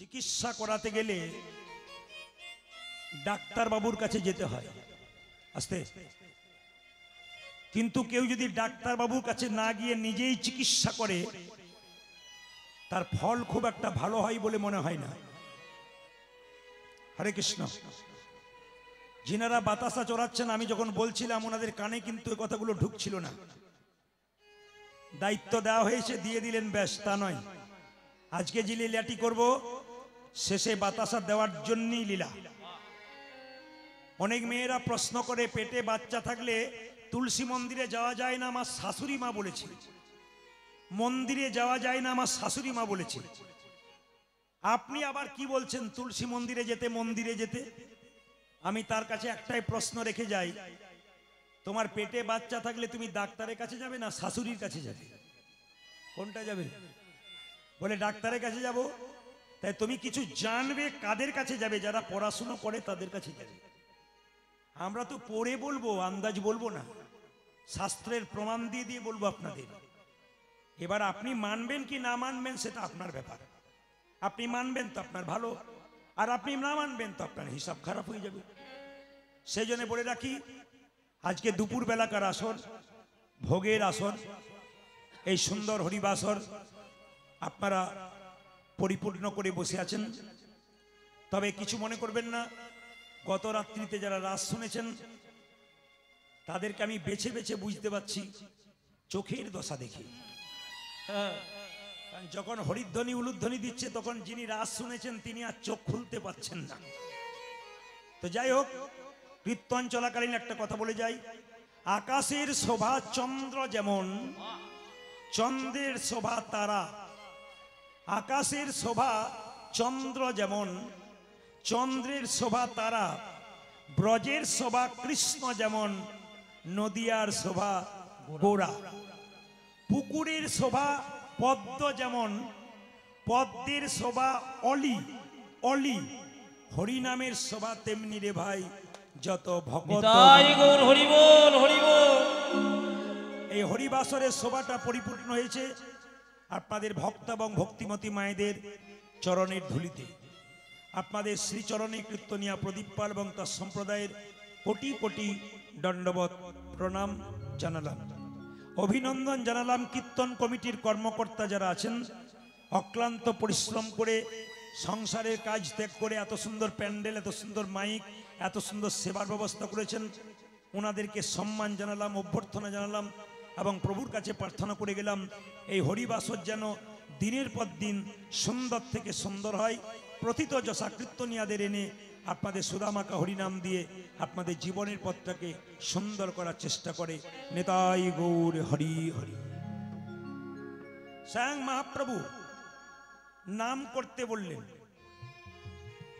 চিকিৎসা করাতে গেলে ডাক্তার বাবুর কাছে যেতে হয় আস্তে, কিন্তু কেউ যদি ডাক্তার বাবুর কাছে না গিয়ে নিজেই চিকিৎসা করে তার ফল খুব একটা ভালো হয় বলে মনে হয় না। হরে কৃষ্ণ। যিনারা বাতাসা চড়াচ্ছেন আমি যখন বলছিলাম ওনাদের কানে কিন্তু এই কথাগুলো ঢুকছিল না। দায়িত্ব দেওয়া হয়েছে দিয়ে দিলেন, ব্যাস, তা নয়। আজকে যে লীলাটি করব শেষে বাতাসা দেওয়ার জন্যই লীলা। অনেক মেয়েরা প্রশ্ন করে পেটে বাচ্চা থাকলে তুলসী মন্দিরে যাওয়া যায় না, আমার শাশুড়ি মা বলেছে। মন্দিরে যাওয়া যায় না, আমার শাশুড়ি মা বলেছে। আপনি আবার কি বলছেন তুলসী মন্দিরে যেতে, মন্দিরে যেতে? আমি তার কাছে একটাই প্রশ্ন রেখে যাই, তোমার পেটে বাচ্চা থাকলে তুমি ডাক্তারের কাছে যাবে না শাশুড়ির কাছে যাবে? কোনটা যাবে? বলে ডাক্তারের কাছে যাব। তাই তুমি কিছু জানবে, কাদের কাছে যাবে? যারা পড়াশুনো করে তাদের কাছে যাবে। আমরা তো পড়ে বলবো, আন্দাজ বলবো না, শাস্ত্রের প্রমাণ দিয়ে দিয়ে বলবো আপনাদের। এবার আপনি মানবেন কি না মানবেন সেটা আপনার ব্যাপার। আপনি মানবেন তো আপনার ভালো, আর আপনি না মানবেন তো আপনার হিসাব খারাপ হয়ে যাবে। সেই জন্য বলে রাখি, আজকে দুপুর বেলাকার আসর, ভোগের আসর, এই সুন্দর হরিবাসর আপনারা পরিপূর্ণ করে বসে আছেন। তবে কিছু মনে করবেন না, গত রাত্রিতে যারা রাস শুনেছেন তাদেরকে আমি বেছে বেছে বুঝতে পারছি চোখের দশা দেখে। যখন হরিধ্বনি উলুধ্বনি দিচ্ছে তখন যিনি রাস শুনেছেন তিনি আর চোখ খুলতে পারছেন না। তো যাই হোক, কীর্তন চলাকালীন একটা কথা বলে যাই, আকাশের শোভা চন্দ্র যেমন, চন্দ্রের শোভা তারা। আকাশের শোভা চন্দ্র যেমন, চন্দ্রের শোভা তারা। ব্রজের শোভা কৃষ্ণ যেমন, নদিয়ার শোভা গোরা। পুকুরের শোভা পদ্ম যেমন, পদ্মের শোভা অলি অলি। হরিনামের শোভা তেমনি রে ভাই যত ভক্ত। এই হরিবাসরের শোভাটা পরিপূর্ণ হয়েছে আপনাদের ভক্ত এবং ভক্তিমতী মায়েদের চরণের ধুলিতে। আপনাদের শ্রীচরণে কীর্তনিয়া প্রদীপ পাল এবং তার সম্প্রদায়ের কোটি কোটি দণ্ডবত প্রণাম জানালাম, অভিনন্দন জানালাম। কীর্তন কমিটির কর্মকর্তা যারা আছেন, অক্লান্ত পরিশ্রম করে সংসারের কাজ ত্যাগ করে এত সুন্দর প্যান্ডেল, এত সুন্দর মাইক, এত সুন্দর সেবার ব্যবস্থা করেছেন, ওনাদেরকে সম্মান জানালাম, অভ্যর্থনা জানালাম এবং প্রভুর কাছে প্রার্থনা করে গেলাম এই হরিবাসর যেন দিনের পর দিন সুন্দর থেকে সুন্দর হয়। প্রথিত যশা কীর্তনিয়াদের এনে আপনাদের সুদামাকা হরিনাম দিয়ে আপনাদের জীবনের পথটাকে সুন্দর করার চেষ্টা করে। নেতাই গৌর হরি হরি। স্বয়ং মহাপ্রভু নাম করতে বললেন।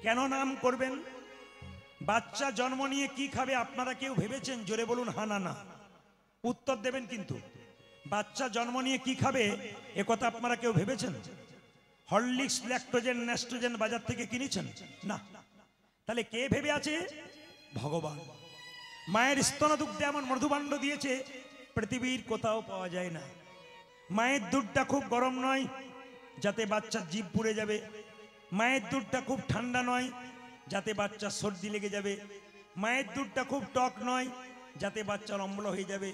কেন নাম করবেন? বাচ্চা জন্ম নিয়ে কি খাবে আপনারা কেউ ভেবেছেন? জোরে বলুন হা না না, উত্তর দেবেন কিন্তু। বাচ্চা জন্ম নিয়ে কি খাবে একথা আপনারা কেউ ভেবেছেন? হরলিক্স, ল্যাকটোজেন, ন্যাস্ট্রোজেন বাজার থেকে কিনেছেন? না। তাহলে কে ভেবে আছে? ভগবান। মায়ের স্তনদুগ্ধে এমন মধুভাণ্ড দিয়েছে পৃথিবীর কোথাও পাওয়া যায় না। মায়ের দুধটা খুব গরম নয় যাতে বাচ্চার জিভ পুড়ে যাবে। মায়ের দুধটা খুব ঠান্ডা নয় যাতে বাচ্চার সর্দি লেগে যাবে। মায়ের দুধটা খুব টক নয় যাতে বাচ্চার অম্ল হয়ে যাবে।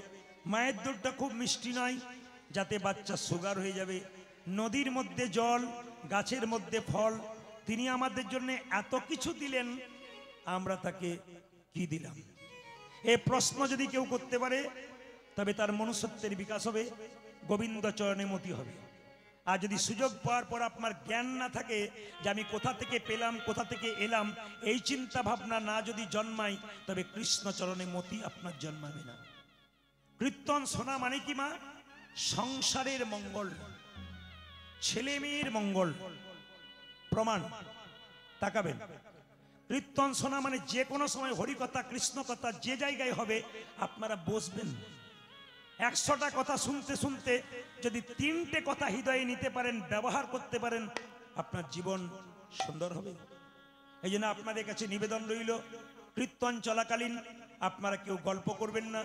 মায়ের দুধটা খুব মিষ্টি নয় যাতে বাচ্চার সুগার হয়ে যাবে। নদীর মধ্যে জল, গাছের মধ্যে ফল, তিনি আমাদের জন্য এত কিছু দিলেন, আমরা তাকে কি দিলাম? এই প্রশ্ন যদি কেউ করতে পারে তবে তার মনুষ্যত্বের বিকাশ হবে, গোবিন্দ চরণে মতি হবে। আর যদি সুযোগ পাওয়ার পর আপনার জ্ঞান না থাকে যে আমি কোথা থেকে পেলাম, কোথা থেকে এলাম, এই চিন্তা ভাবনা না যদি জন্মায় তবে কৃষ্ণ চরণে মতি আপনার জন্মাবে না। কীর্তন শোনা মানে কি মা? সংসারের মঙ্গল, ছেলে মেয়ের মঙ্গল। প্রমাণ তাকাবেন। কীর্তন শোনা মানে যে কোনো সময় হরিকথা, কৃষ্ণ কথা যে জায়গায় হবে আপনারা বসবেন। 100টা কথা শুনতে শুনতে যদি 3টে কথা হৃদয়ে নিতে পারেন, ব্যবহার করতে পারেন, আপনার জীবন সুন্দর হবে। এই জন্য আপনাদের কাছে নিবেদন রইল, কীর্তন চলাকালীন আপনারা কেউ গল্প করবেন না।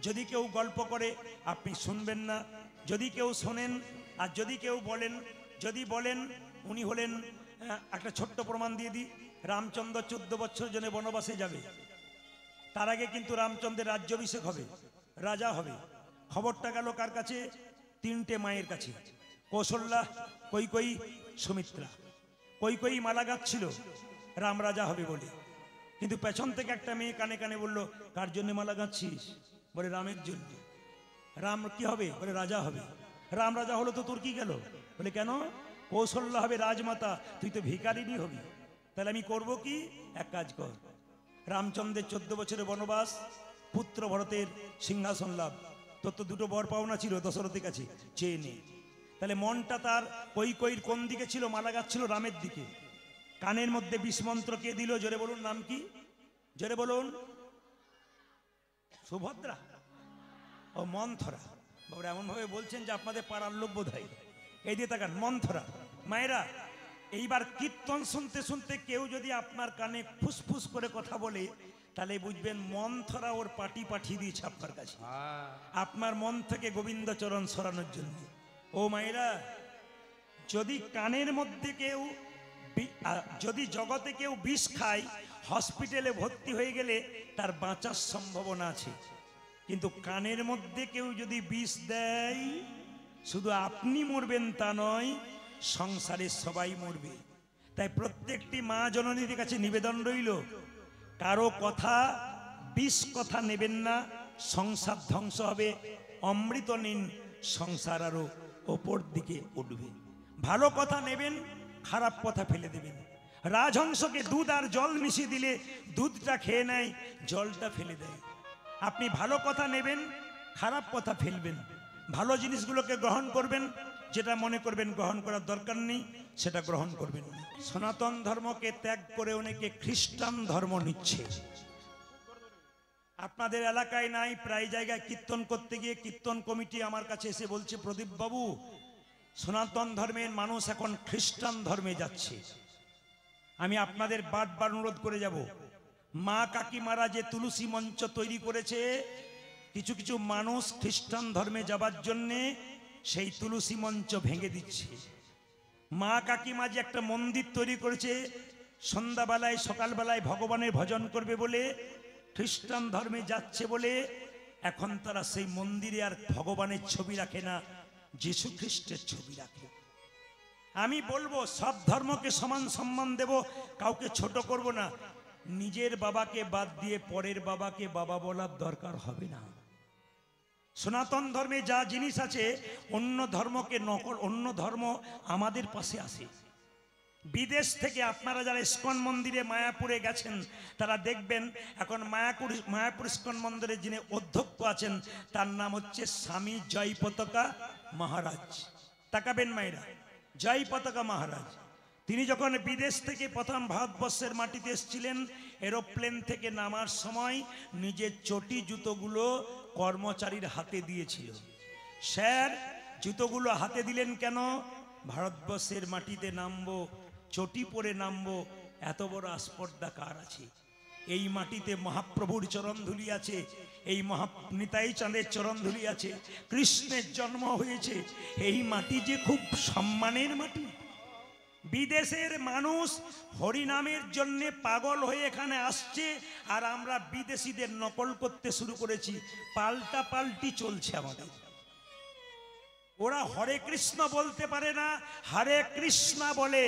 যদি কেউ গল্প করে আপনি শুনবেন না। যদি কেউ শোনেন আর যদি কেউ বলেন, যদি বলেন উনি হলেন একটা ছোট্ট প্রমাণ দিয়ে দিই। রামচন্দ্র 14 বছর জন্য বনবাসে যাবে। তার আগে কিন্তু রামচন্দ্রের রাজ্যাভিষেক হবে, রাজা হবে। খবরটা গেল কার কাছে? 3টে মায়ের কাছে, কৌশল্যা, কৈকেয়ী, সুমিত্রা। কৈকেয়ী মালা গাচ্ছিল রাম রাজা হবে বলে, কিন্তু পেছন থেকে একটা মেয়ে কানে কানে বলল, কার জন্য মালা গাচ্ছিস? বলে রামের জন্য। রাম কি হবে? বলে রাজা হবে। রাম রাজা হলো তো তোর কি গেল? বলে কেন? কৌশল্যা হবে রাজমাতা, তুই তো ভিখারিনী হবি। তাহলে আমি করব কি? এক কাজ কর, রামচন্দ্রের 14 বছরের বনবাস, পুত্র ভরতের সিংহাসন লাভ, তোর তো 2টো বর পাওনা ছিল দশরথের কাছে, চেয়ে নে। তাহলে মনটা তার কৈকেয়ীর কোন দিকে ছিল? মালা গাচ্ছিল রামের দিকে। কানের মধ্যে বিষমন্ত্র কে দিল? জোরে বলুন, নাম কি? জোরে বলুন। সুভদ্রা ও মন্থরা। বাবু এমন ভাবে বলছেন যে আপনাদের পাড়ার লোক বোধ হয়। এই দিয়ে তাকান, মন্থরা। মায়েরা, এইবার কীর্তন শুনতে শুনতে কেউ যদি আপনার কানে ফুসফুস করে কথা বলে, তাহলে বুঝবেন মন্থরা ওর পাটি পাঠিয়ে দিয়েছে আপনার কাছে, আপনার মন থেকে গোবিন্দচরণ সরানোর জন্য। ও মায়েরা, যদি কানের মধ্যে কেউ যদি জগতে কেউ বিষ খায়, হসপিটালে ভর্তি হয়ে গেলে তার বাঁচার সম্ভাবনা আছে। কিন্তু কানের মধ্যে কেউ যদি বিষ দেয়, শুধু আপনি মরবেন তা নয়, সংসারের সবাই মরবে। তাই প্রত্যেকটি মা জননীর কাছে নিবেদন রইল, কারো কথা বিষ কথা নেবেন না, সংসার ধ্বংস হবে। অমৃত নিন, সংসার আরো ওপর দিকে উঠবে। ভালো কথা নেবেন, খারাপ কথা ফেলে দেবেন। রাজহংসকে দুধ আর জল মিশিয়ে দিলে দুধটা খেয়ে নেয়, জলটা ফেলে দেয়। আপনি ভালো কথা নেবেন, খারাপ কথা ফেলবেন। ভালো জিনিসগুলোকে গ্রহণ করবেন, যেটা মনে করবেন গ্রহণ করার দরকার নেই সেটা গ্রহণ করবেন। সনাতন ধর্মকে ত্যাগ করে অনেকে খ্রিস্টান ধর্ম নিচ্ছে। আপনাদের এলাকায় নাই, প্রায় জায়গায় কীর্তন করতে গিয়ে কীর্তন কমিটি আমার কাছে এসে বলছে, প্রদীপ বাবু, সনাতন ধর্মের মানুষ এখন খ্রিস্টান ধর্মে যাচ্ছে। আমি আপনাদের বারবার অনুরোধ করে যাব, মা কাকিমারা যে তুলসী মঞ্চ তৈরি করেছে, কিছু কিছু মানুষ খ্রিস্টান ধর্মে যাবার জন্যে সেই তুলসী মঞ্চ ভেঙে দিচ্ছে। মা কাকিমা যে একটা মন্দির তৈরি করেছে, সন্ধ্যাবেলায় সকালবেলায় ভগবানের ভজন করবে বলে, খ্রিস্টান ধর্মে যাচ্ছে বলে এখন তারা সেই মন্দিরে আর ভগবানের ছবি রাখে না, যীশু খ্রিস্টের ছবি রাখে। আমি বলবো সব ধর্মকে সমান সম্মান দেব, কাউকে ছোট করব না। নিজের বাবাকে বাদ দিয়ে পরের বাবাকে বাবা বলার দরকার হবে না। সনাতন ধর্মে যা জিনিস আছে, অন্য ধর্মকে নকল, অন্য ধর্ম আমাদের পাশে আসে। বিদেশ থেকে আপনারা যারা ইস্কন মন্দিরে মায়াপুরে গেছেন, তারা দেখবেন এখন মায়াপুর ইস্কন মন্দিরের যিনি অধ্যক্ষ আছেন, তার নাম হচ্ছে স্বামী জয়পতাকা মহারাজ। তাকাবেন মায়েরা, জয়পতাকা মহারাজ। তিনি যখন বিদেশ থেকে প্রথম ভারতবর্ষের মাটিতে এসেছিলেন, এরোপ্লেন থেকে নামার সময় নিজের চটি জুতোগুলো কর্মচারীর হাতে দিয়েছিল। স্যার, জুতোগুলো হাতে দিলেন কেন? ভারতবর্ষের মাটিতে নামবো, চটি পরে নামবো, এত বড় আস্পর্ধা কার আছে? এই মাটিতে মহাপ্রভুর চরণধুলি আছে, এই নিতাই চাঁদের চরণধুলি আছে, কৃষ্ণের জন্ম হয়েছে। এই মাটি যে খুব সম্মানের মাটি। বিদেশের মানুষ হরিনামের জন্য পাগল হয়ে এখানে আসছে, আর আমরা বিদেশিদের নকল করতে শুরু করেছি। পাল্টা পাল্টি চলছে আমাদের। ওরা হরে কৃষ্ণ বলতে পারে না, হরে কৃষ্ণ বলে।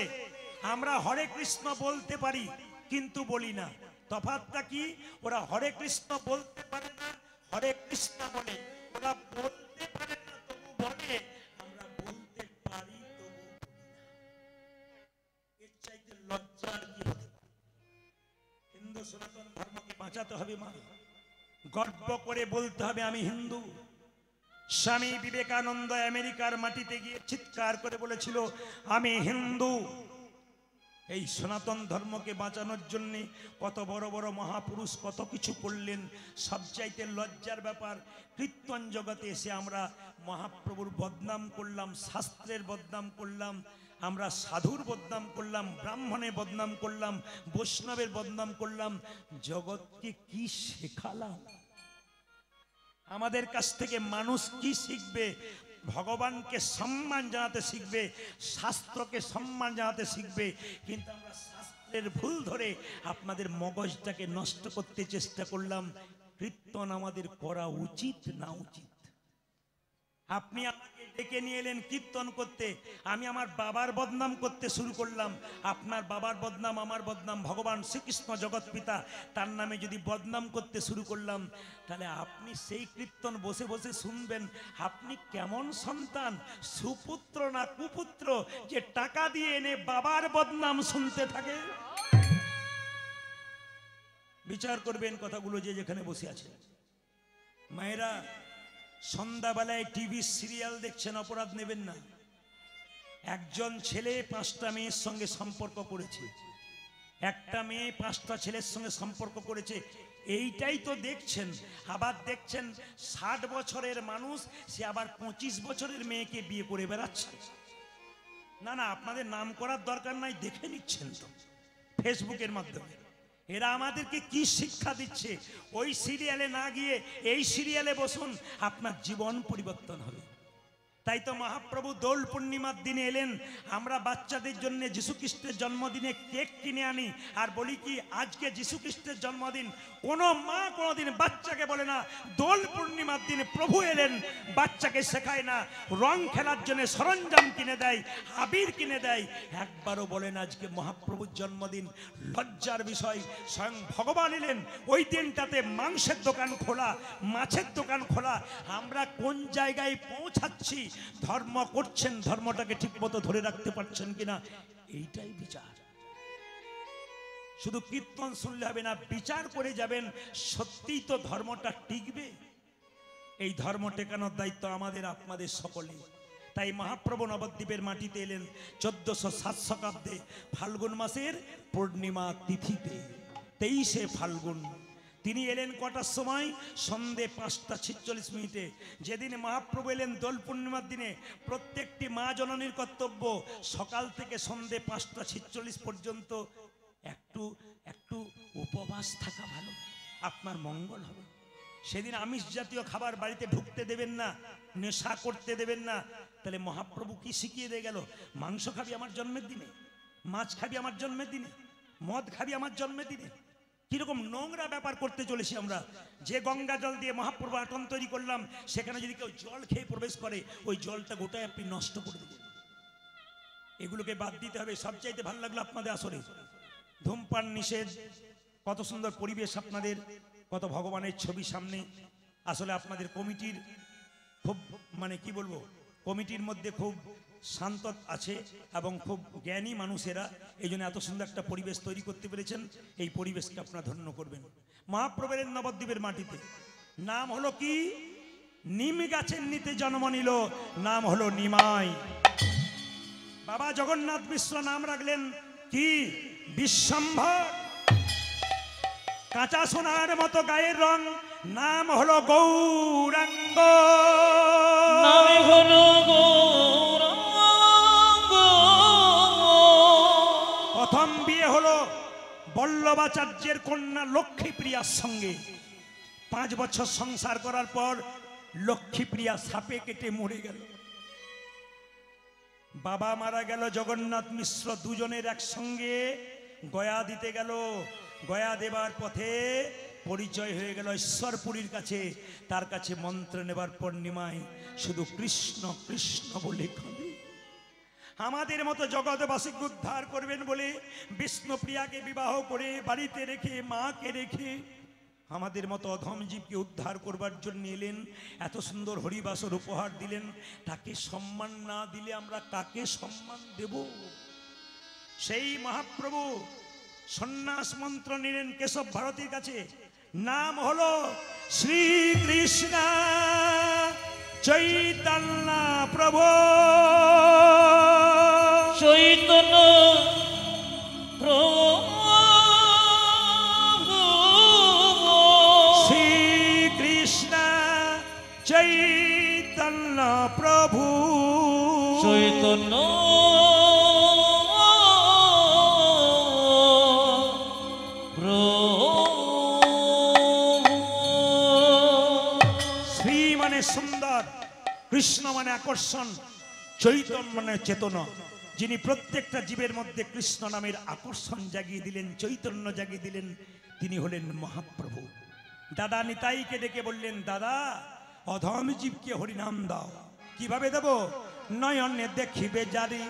আমরা হরে কৃষ্ণ বলতে পারি কিন্তু বলি না। তফাৎটা কি? ওরা হরে কৃষ্ণ বলতে পারে না, হরে কৃষ্ণ বলে। ওরা বলতে পারে না তবু বলে, আমরা বলতে পারি তবু বলি না। এর চাইতে লজ্জার কি হতে পারে? হিন্দু সনাতন ধর্মকে বাঁচাতে হবে মা, গর্ব করে বলতে হবে আমি হিন্দু। স্বামী বিবেকানন্দ আমেরিকার মাটিতে গিয়ে চিৎকার করে বলেছিল আমি হিন্দু। এই সনাতন ধর্মকে বাঁচানোর জন্য কত বড় বড় মহাপুরুষ কত কিছু করলেন। সবচাইতে লজ্জার ব্যাপার, কীর্তন জগতে এসে আমরা মহাপ্রভুর বদনাম করলাম, শাস্ত্রের বদনাম করলাম, আমরা সাধুর বদনাম করলাম, ব্রাহ্মণের বদনাম করলাম, বৈষ্ণবের বদনাম করলাম। জগৎকে কি শেখালাম? আমাদের কাছ থেকে মানুষ কি শিখবে? ভগবানকে সম্মান জানাতে শিখবে, শাস্ত্রকে সম্মান জানাতে শিখবে। কিন্তু আমরা শাস্ত্রের ভুল ধরে আপনাদের মগজটাকে নষ্ট করতে চেষ্টা করলাম। কীর্তন আমাদের করা উচিত না উচিত? আপনি আমাকে ডেকে নিয়ে এলেন কীর্তন করতে, আমি আমার বাবার বদনাম করতে শুরু করলাম। আপনার বাবার বদনাম, আমার বদনাম, ভগবান শ্রীকৃষ্ণ জগৎ পিতা তার নামে যদি বদনাম করতে শুরু করলাম, তাহলে আপনি সেই কীর্তন বসে বসে শুনবেন। আপনি কেমন সন্তান, সুপুত্র না কুপুত্র, যে টাকা দিয়ে এনে বাবার বদনাম শুনতে থাকে? বিচার করবেন কথাগুলো যে যেখানে বসে আছে। মায়েরা, সন্ধ্যাবেলায় টিভি সিরিয়াল দেখছেন, অপরাধ নেবেন না। একজন ছেলে 5টা মেয়ের সঙ্গে সম্পর্ক করেছে, একটা মেয়ে 5টা ছেলের সঙ্গে সম্পর্ক করেছে, এইটাই তো দেখছেন। আবার দেখছেন 60 বছরের মানুষ সে আবার 25 বছরের মেয়েকে বিয়ে করে বেড়াচ্ছে। না না, আপনাদের নাম করার দরকার নাই, দেখে নিচ্ছেন তো ফেসবুকের মাধ্যমে। এরা আমাদেরকে কি শিক্ষা দিচ্ছে? ওই সিরিয়ালে না গিয়ে এই সিরিয়ালে বসুন, আপনার জীবন পরিবর্তন হবে। তাই তো মহাপ্রভু দোল পূর্ণিমার দিনে এলেন। আমরা বাচ্চাদের জন্য যীশু খ্রিস্টের জন্মদিনে কেক কিনে আনি আর বলি কি আজকে যীশু খ্রিস্টের জন্মদিন। কোনো মা কোনোদিন বাচ্চাকে বলে না দোল পূর্ণিমার দিনে প্রভু এলেন। বাচ্চাকে শেখায় না, রং খেলার জন্য সরঞ্জাম কিনে দেয়, আবির কিনে দেয়, একবারও বলেন আজকে মহাপ্রভুর জন্মদিন। লজ্জার বিষয়, স্বয়ং ভগবান এলেন ওই দিনটাতে মাংসের দোকান খোলা, মাছের দোকান খোলা। আমরা কোন জায়গায় পৌঁছাচ্ছি? ধর্ম করছেন, ধর্মটাকে ঠিক মতো ধরে রাখতে পারছেন কিনা, এইটাই বিচার। শুধু কীর্তন শুনলে হবে না, বিচার করে যাবেন সত্যিই তো ধর্মটা টিকবে। এই ধর্ম টেকানোর দায়িত্ব আমাদের আপনাদের সকলে। তাই মহাপ্রভু নবদ্বীপের মাটিতে এলেন 1407 শতাব্দে ফাল্গুন মাসের পূর্ণিমা তিথিতে, 23শে ফাল্গুন। তিনি এলেন কটার সময়? সন্ধে 5:46। যেদিন মহাপ্রভু এলেন দোল পূর্ণিমার দিনে, প্রত্যেকটি মা জননীর কর্তব্য সকাল থেকে সন্ধে 5:46 পর্যন্ত একটু একটু উপবাস থাকা ভালো, আপনার মঙ্গল হবে। সেদিন আমিষ জাতীয় খাবার বাড়িতে ঢুকতে দেবেন না, নেশা করতে দেবেন না। তাহলে মহাপ্রভু কি শিখিয়ে দিয়ে গেল? মাংস খাবি আমার জন্মের দিনে, মাছ খাবি আমার জন্মের দিনে, মদ খাবি আমার জন্মের দিনে। কিরকম নোংরা ব্যাপার করতে চলেছি আমরা। যে গঙ্গা জল দিয়ে মহাপ্রভু আটন তৈরি করলাম, সেখানে যদি কেউ জল খেয়ে প্রবেশ করে, ওই জলটা গোটায় আপনি নষ্ট করে দেবেন। এগুলোকে বাদ দিতে হবে। সবচাইতে ভালো লাগলো আপনাদের আসরে ধূমপান নিষেধ, কত সুন্দর পরিবেশ আপনাদের, কত ভগবানের ছবি সামনে। আসলে আপনাদের কমিটির খুব মানে কি বলবো, কমিটির মধ্যে খুব শান্ত আছে এবং খুব জ্ঞানী মানুষেরা, এই জন্য এত সুন্দর একটা পরিবেশ তৈরি করতে পেরেছেন। এই পরিবেশকে আপনারা ধন্য করবেন। মহাপ্রভুর নবদ্বীপের মাটিতে নাম হলো কি? নিম গাছের নিতে জন্ম নিল, নাম হলো নিমাই। বাবা জগন্নাথ মিশ্র নাম রাখলেন কি? বিশ্বম্ভর। কাঁচা সোনার মতো গায়ের রং, নাম হলো গৌরাঙ্গ। নাম হলো গৌরাঙ্গ। প্রথম বিয়ে হলো বল্লভাচার্যের কন্যা লক্ষ্মীপ্রিয়ার সঙ্গে। 5 বছর সংসার করার পর লক্ষ্মীপ্রিয়া সাপে কেটে মরে গেল। বাবা মারা গেল, জগন্নাথ মিশ্র দুজনের একসঙ্গে গয়া দিতে গেল। গয়া দেবার পথে পরিচয় হয়ে গেল ঈশ্বরপুরীর কাছে। তার কাছে মন্ত্র নেবার পর নিমাই শুধু কৃষ্ণ কৃষ্ণ বলে কাঁদে। আমাদের মতো জগৎবাসীকে উদ্ধার করবেন বলে বিষ্ণুপ্রিয়াকে বিবাহ করে বাড়িতে রেখে, মাকে রেখে আমাদের মতো অধম জীবকে উদ্ধার করবার জন্য এলেন। এত সুন্দর হরিবাসর উপহার দিলেন। তাকে সম্মান না দিলে আমরা কাকে সম্মান দেব? সেই মহাপ্রভু সন্ন্যাস মন্ত্র নিলেন কেশব ভারতীর কাছে। নাম হলো শ্রীকৃষ্ণ চৈতন্য প্রভু। চৈতন্য প্রভু। শ্রীকৃষ্ণ চৈতন্য প্রভু। চৈতন্য কৃষ্ণ মানে আকর্ষণ, চৈতন্য মানে চেতনা। যিনি প্রত্যেকটা জীবের মধ্যে কৃষ্ণ নামের আকর্ষণ জাগিয়ে দিলেন, চৈতন্য জাগিয়ে দিলেন, তিনি হলেন মহাপ্রভু। দাদা নিতাইকে ডেকে বললেন, দাদা অধম জীবকে হরিনাম দাও। কিভাবে দেব? নয়নে দেখিবে যারি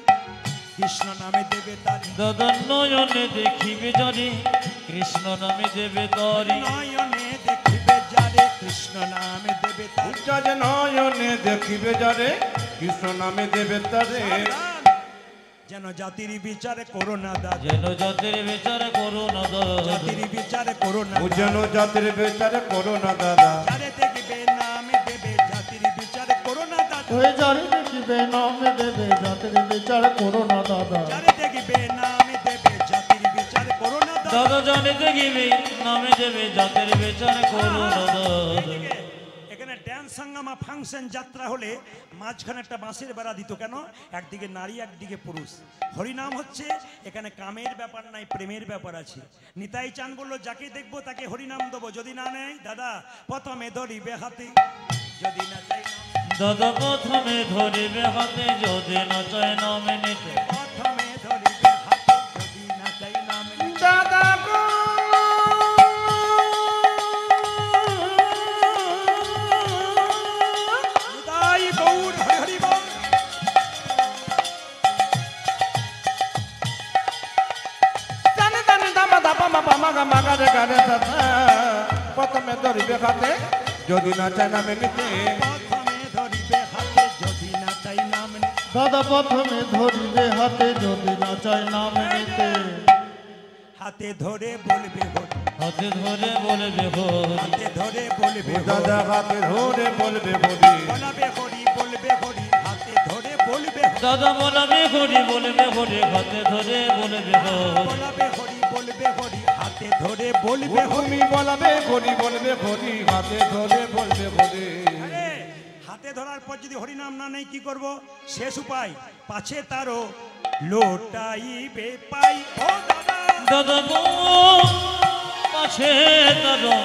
কৃষ্ণ নামে দেবে তারি। দাদা নয়নে দেখিবে যারে কৃষ্ণ নামে দেবে তরি। নয়নে দেখিবে যারে কৃষ্ণ নামে দেবে তারি। যারে নয়নে দেখিবে যারে কৃষ্ণ নামে দেবে তারে। যেন জাতির বিচার করো না দাদা, যেন জাতির বিচার করো না দাদা। জাতির বিচার করো না ও যেন দাদা। জাতির বিচার করো না দাদা। যারে দেখবে নামে দেবে জাতির বিচার করো না দাদা। ওই যারে দেখিবে নামে দেবে জাতির বিচার করো না দাদা। যারে দেখবে নামে দেবে জাতির বিচার করো না দাদা। দাদা জানে দেখিবে নামে দেবে জাতির বিচার করো না দাদা। এইদিকে এখানে ড্যান্স হাঙ্গামা ফাংশন যাত্রা হলে মাঝখানে একটা বাঁশের বেড়া দিত কেন? একদিকে নারী একদিকে পুরুষ। হরিনাম হচ্ছে এখানে কামের ব্যাপার নাই, প্রেমের ব্যাপার আছে। নিতাই চান বললো, যাকে দেখবো তাকে হরিনাম দেবো, যদি না নেয় দাদা প্রথমে ধরিবে হাতে, যদি না চাই নাম। দাদা প্রথমে ধরিবে হাতে যদি না চায় নামে নিতে। প্রথমে ধরিবে হাতে, যদি না চাই নাম নিতে। দাদা গো নিতাই গৌর হরি হরি বল। জানে জানে দামা দাপা মাপা মাগা মাগা রে গারে দাদা। প্রথমে ধরিবে হাতে যদি না চায় নামে নিতে। প্রথমে ধরিবে হাতে, যদি না চাই নাম নিতে। দাদা প্রথমে ধরিবে হাতে যদি না চায় নাম নিতে। হাতে ধরে বলবে হরি, হাতে ধরে বলবে হরি। হাতে ধরে বলবে ও হরি। দাদা হাতে ধরে বলবে বলি। বলাবে হরি, বলবে হরি, হাতে ধরে বলবে হরি। দাদা বলবে হরি বলবে হরি হাতে ধরে বলবে হরি। বলাবে হরি, বলবে হরি, হাতে ধরে ও বলবে হরি। তুমি বলাবে ঘড়ি বলবে ঘড়ি হাতে ধরে বলবে ঘড়ি। আরে, হাতে ধরার পর যদি হরি নাম না নেই কি করব? শেষ উপায়, পাছে তারও লোটাইবে পাই। ও দাদা দাদা গো পাছে তারো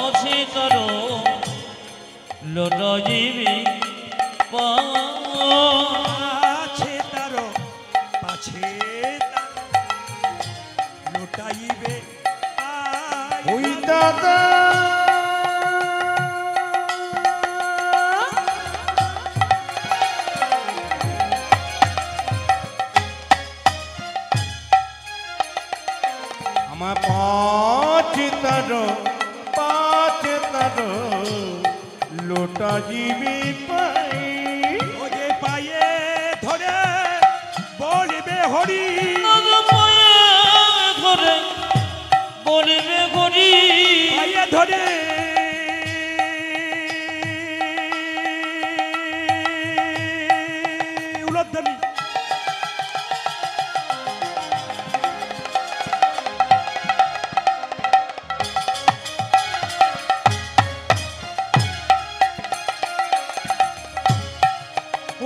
আছে তারো লড়াইবি পা। পাছে তারও, পাছে তারও লোটাইবে পাই। ওই দাদা আমার পাঁচ তার লোটা জীবী পাই। ও যে পায়ে ধরে বলবে হরি। দাদা পায়ে ধরে বলবে হরি। পায়ে ধরে উলধ্বনি।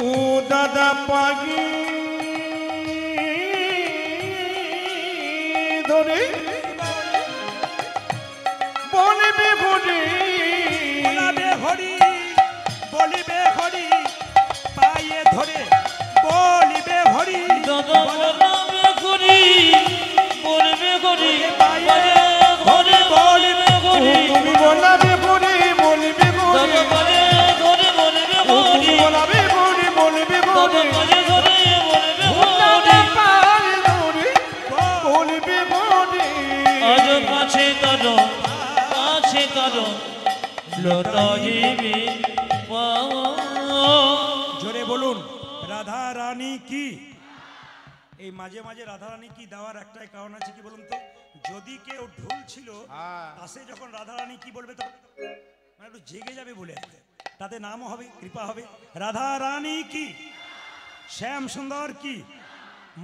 ও দাদা পাগি ধরে বলবে ঘড়ি। বলাবে হরি, বলিবে হরি, পায়ে ধরে বলিবে হরি। দাদা বলবে হরি বলবে হরি পায়ে পায়ে ধরে বলবে ও হরি। তুমি বলাবে ঘড়ি বলবে ঘড়ি। দাদা পায়ে ধরে বলবে ও হরি। তুমি বলাবে ঘড়ি বলবে দাদা ঘড়ি। পায়ে ধরে বলবে দাদা হরি। পায়ে ধরে বলবে ঘড়ি। আজ পাছে তারো লড়াইবি পা। জোরে বলুন রাধা রানী কি। এই মাঝে মাঝে রাধা রানী কি দেওয়ার একটাই কারণ আছে, কি বলুন তো? যদি কেউ ঢুল ছিল পাশে যখন রাধা রানী কি বলবে তো মানে একটু জেগে যাবে বলে, তাতে নামও হবে, কৃপা হবে। রাধা রানী কি, শ্যাম সুন্দর কি,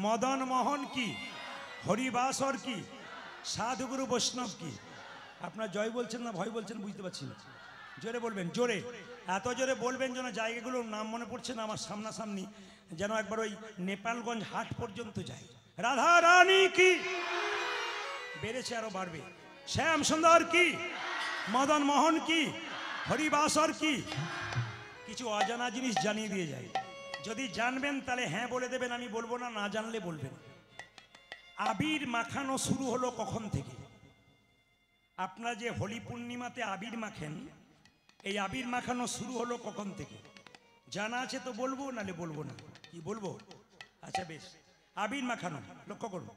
মদন মোহন কি, হরিবাসর কি, সাধুগুরু বৈষ্ণব কি। আপনার জয় বলছেন না ভয় বলছেন বুঝতে পারছি না। জোরে বলবেন, জোরে, এত জোরে বলবেন যেন জায়গাগুলোর নাম মনে পড়ছে না আমার সামনাসামনি, যেন একবার ওই নেপালগঞ্জ হাট পর্যন্ত যায়। রাধা রানী কি, বেড়েছে আরো বাড়বে। শ্যাম সুন্দর কি, মদন মোহন কি, হরিবাসর কি, কি কিছু অজানা জিনিস জানিয়ে দিয়ে যাই। যদি জানবেন তাহলে হ্যাঁ বলে দেবেন, আমি বলবো না, না জানলে বলবেন। আবির মাখানো শুরু হলো কখন থেকে? আপনারা যে হোলি পূর্ণিমাতে আবির মাখেন, এই আবির মাখানো শুরু হলো কখন থেকে? জানা আছে তো বলবো, নালে বলবো না। কি বলবো? আচ্ছা বেশ। আবির মাখানো লক্ষ্য করুন,